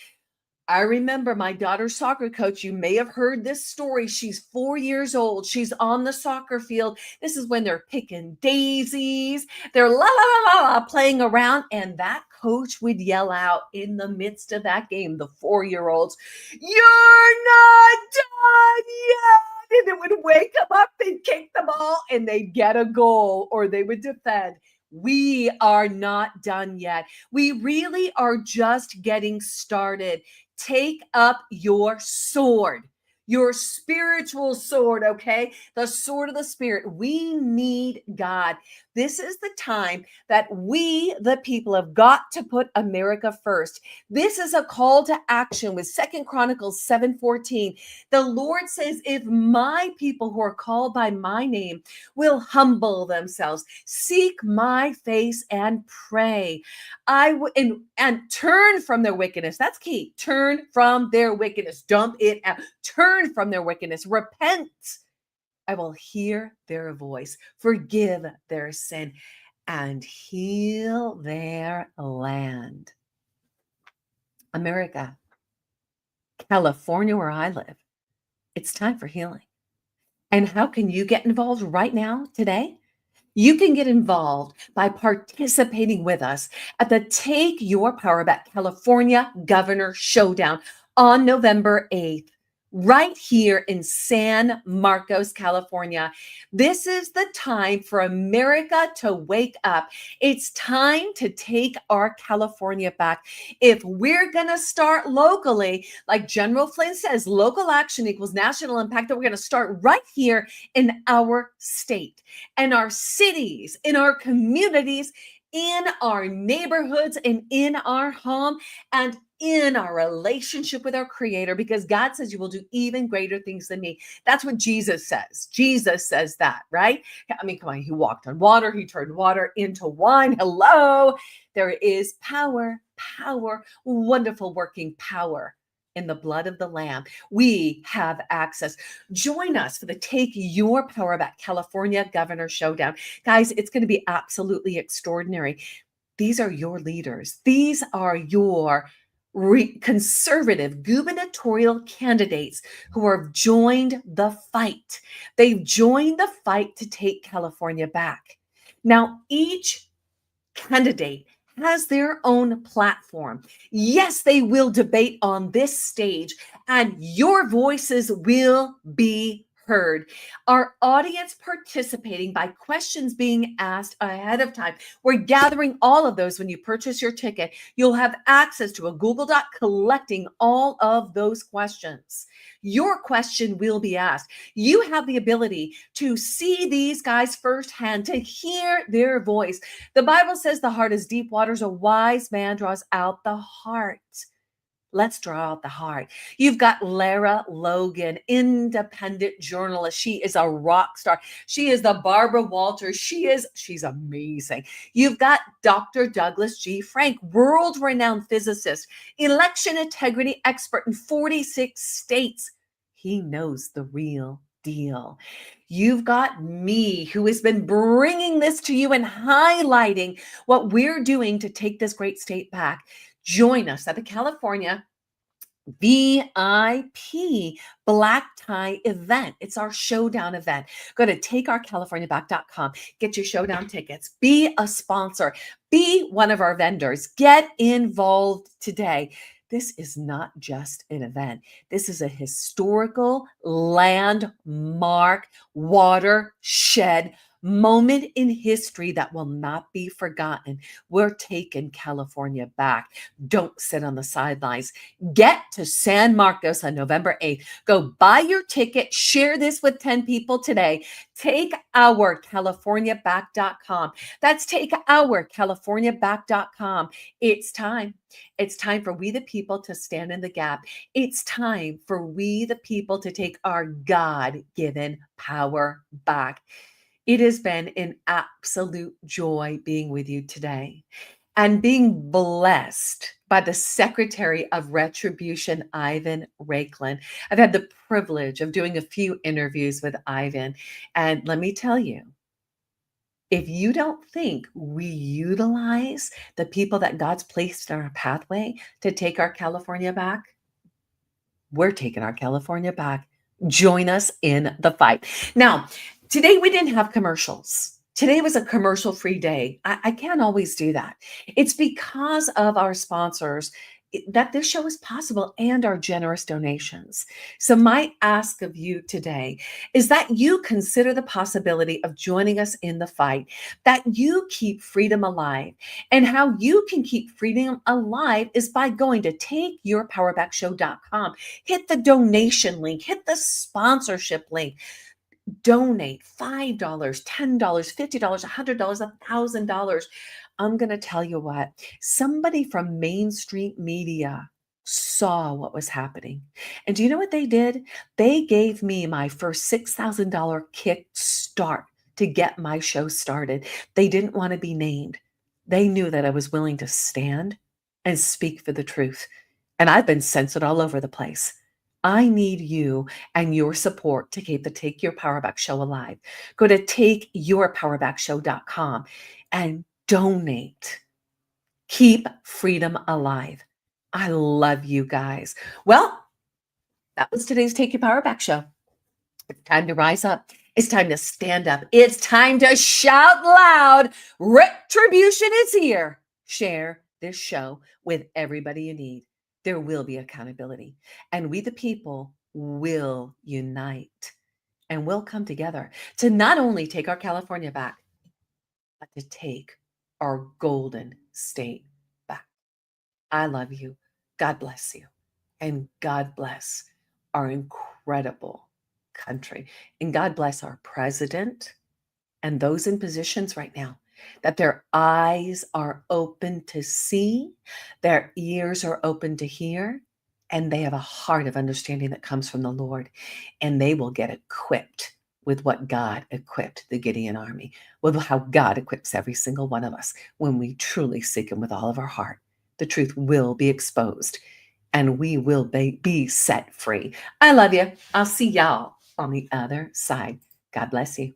[SPEAKER 2] I remember my daughter's soccer coach. You may have heard this story. She's 4 years old. She's on the soccer field. This is when they're picking daisies. They're la la la la la playing around. And that coach would yell out in the midst of that game, the 4-year-olds, "You're not done yet." And it would wake them up and kick the ball and they'd get a goal or they would defend. We are not done yet. We really are just getting started. Take up your sword, your spiritual sword, okay? The sword of the Spirit. We need God. This is the time that we, the people, have got to put America first. This is a call to action with 2 Chronicles 7:14. The Lord says, if my people who are called by my name will humble themselves, seek my face and pray, and turn from their wickedness. That's key. Turn from their wickedness. Dump it out. Turn from their wickedness. Repent. I will hear their voice, forgive their sin, and heal their land. America, California, where I live, it's time for healing. And how can you get involved right now, today? You can get involved by participating with us at the Take Your Power Back California Governor Showdown on November 8th. right here in San Marcos, California. This is the time for America to wake up. It's time to take our California back. If we're going to start locally, like General Flynn says, local action equals national impact, that we're going to start right here in our state and our cities, in our communities, in our neighborhoods, and in our home, and in our relationship with our Creator, because God says you will do even greater things than me. That's what Jesus says. Jesus says that, right? I mean, come on, he walked on water, he turned water into wine. Hello. There is power, wonderful working power in the blood of the Lamb. We have access. Join us for the Take Your Power Back California Governor Showdown. Guys, it's going to be absolutely extraordinary. These are your leaders. These are your conservative gubernatorial candidates who have joined the fight. They've joined the fight to take California back. Now, each candidate has their own platform. Yes, they will debate on this stage, and your voices will be heard. Our audience participating by questions being asked ahead of time. We're gathering all of those when you purchase your ticket. You'll have access to a Google Doc collecting all of those questions. Your question will be asked. You have the ability to see these guys firsthand, to hear their voice. The Bible says the heart is deep waters. A wise man draws out the heart. Let's draw out the heart. You've got Lara Logan, independent journalist. She is a rock star. She is the Barbara Walters. She's amazing. You've got Dr. Douglas G. Frank, world-renowned physicist, election integrity expert in 46 states. He knows the real deal. You've got me, who has been bringing this to you and highlighting what we're doing to take this great state back. Join us at the California VIP Black Tie event. It's our showdown event. Go to takeourcaliforniaback.com. Get your showdown tickets. Be a sponsor. Be one of our vendors. Get involved today. This is not just an event. This is a historical landmark watershed moment in history that will not be forgotten. We're taking California back. Don't sit on the sidelines. Get to San Marcos on November 8th. Go buy your ticket. Share this with 10 people today. TakeOurCaliforniaBack.com. That's TakeOurCaliforniaBack.com. It's time. It's time for we the people to stand in the gap. It's time for we the people to take our God-given power back. It has been an absolute joy being with you today and being blessed by the Secretary of Retribution, Ivan Raiklin. I've had the privilege of doing a few interviews with Ivan. And let me tell you, if you don't think we utilize the people that God's placed in our pathway to take our California back, we're taking our California back. Join us in the fight. Now, today we didn't have commercials. Today was a commercial-free day. I can't always do that. It's because of our sponsors that this show is possible and our generous donations. So my ask of you today is that you consider the possibility of joining us in the fight, that you keep freedom alive. And how you can keep freedom alive is by going to takeyourpowerbackshow.com. Hit the donation link, hit the sponsorship link. Donate $5, $10, $50, $100, $1,000. I'm going to tell you what, somebody from Main Street Media saw what was happening. And do you know what they did? They gave me my first $6,000 kick start to get my show started. They didn't want to be named. They knew that I was willing to stand and speak for the truth. And I've been censored all over the place. I need you and your support to keep the Take Your Power Back show alive. Go to takeyourpowerbackshow.com and donate. Keep freedom alive. I love you guys. Well, that was today's Take Your Power Back show. It's time to rise up. It's time to stand up. It's time to shout loud. Retribution is here. Share this show with everybody you need. There will be accountability. And we, the people, will unite and we'll come together to not only take our California back, but to take our golden state back. I love you. God bless you. And God bless our incredible country. And God bless our president and those in positions right now, that their eyes are open to see, their ears are open to hear, and they have a heart of understanding that comes from the Lord. And they will get equipped with what God equipped the Gideon army, with how God equips every single one of us when we truly seek Him with all of our heart. The truth will be exposed and we will be set free. I love you. I'll see y'all on the other side. God bless you.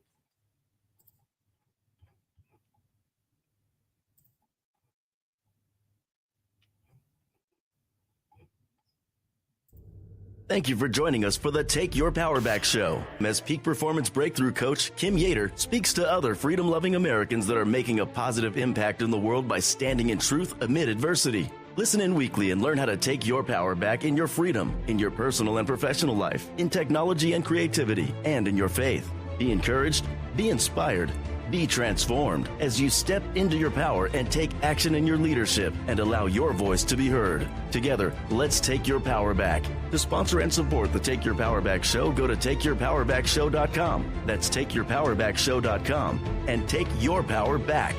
[SPEAKER 1] Thank you for joining us for the Take Your Power Back show. As Peak Performance Breakthrough Coach Kim Yater speaks to other freedom-loving Americans that are making a positive impact in the world by standing in truth amid adversity. Listen in weekly and learn how to take your power back in your freedom, in your personal and professional life, in technology and creativity, and in your faith. Be encouraged, be inspired, be transformed as you step into your power and take action in your leadership and allow your voice to be heard. Together, let's take your power back. To sponsor and support the Take Your Power Back show, go to takeyourpowerbackshow.com. That's takeyourpowerbackshow.com and take your power back.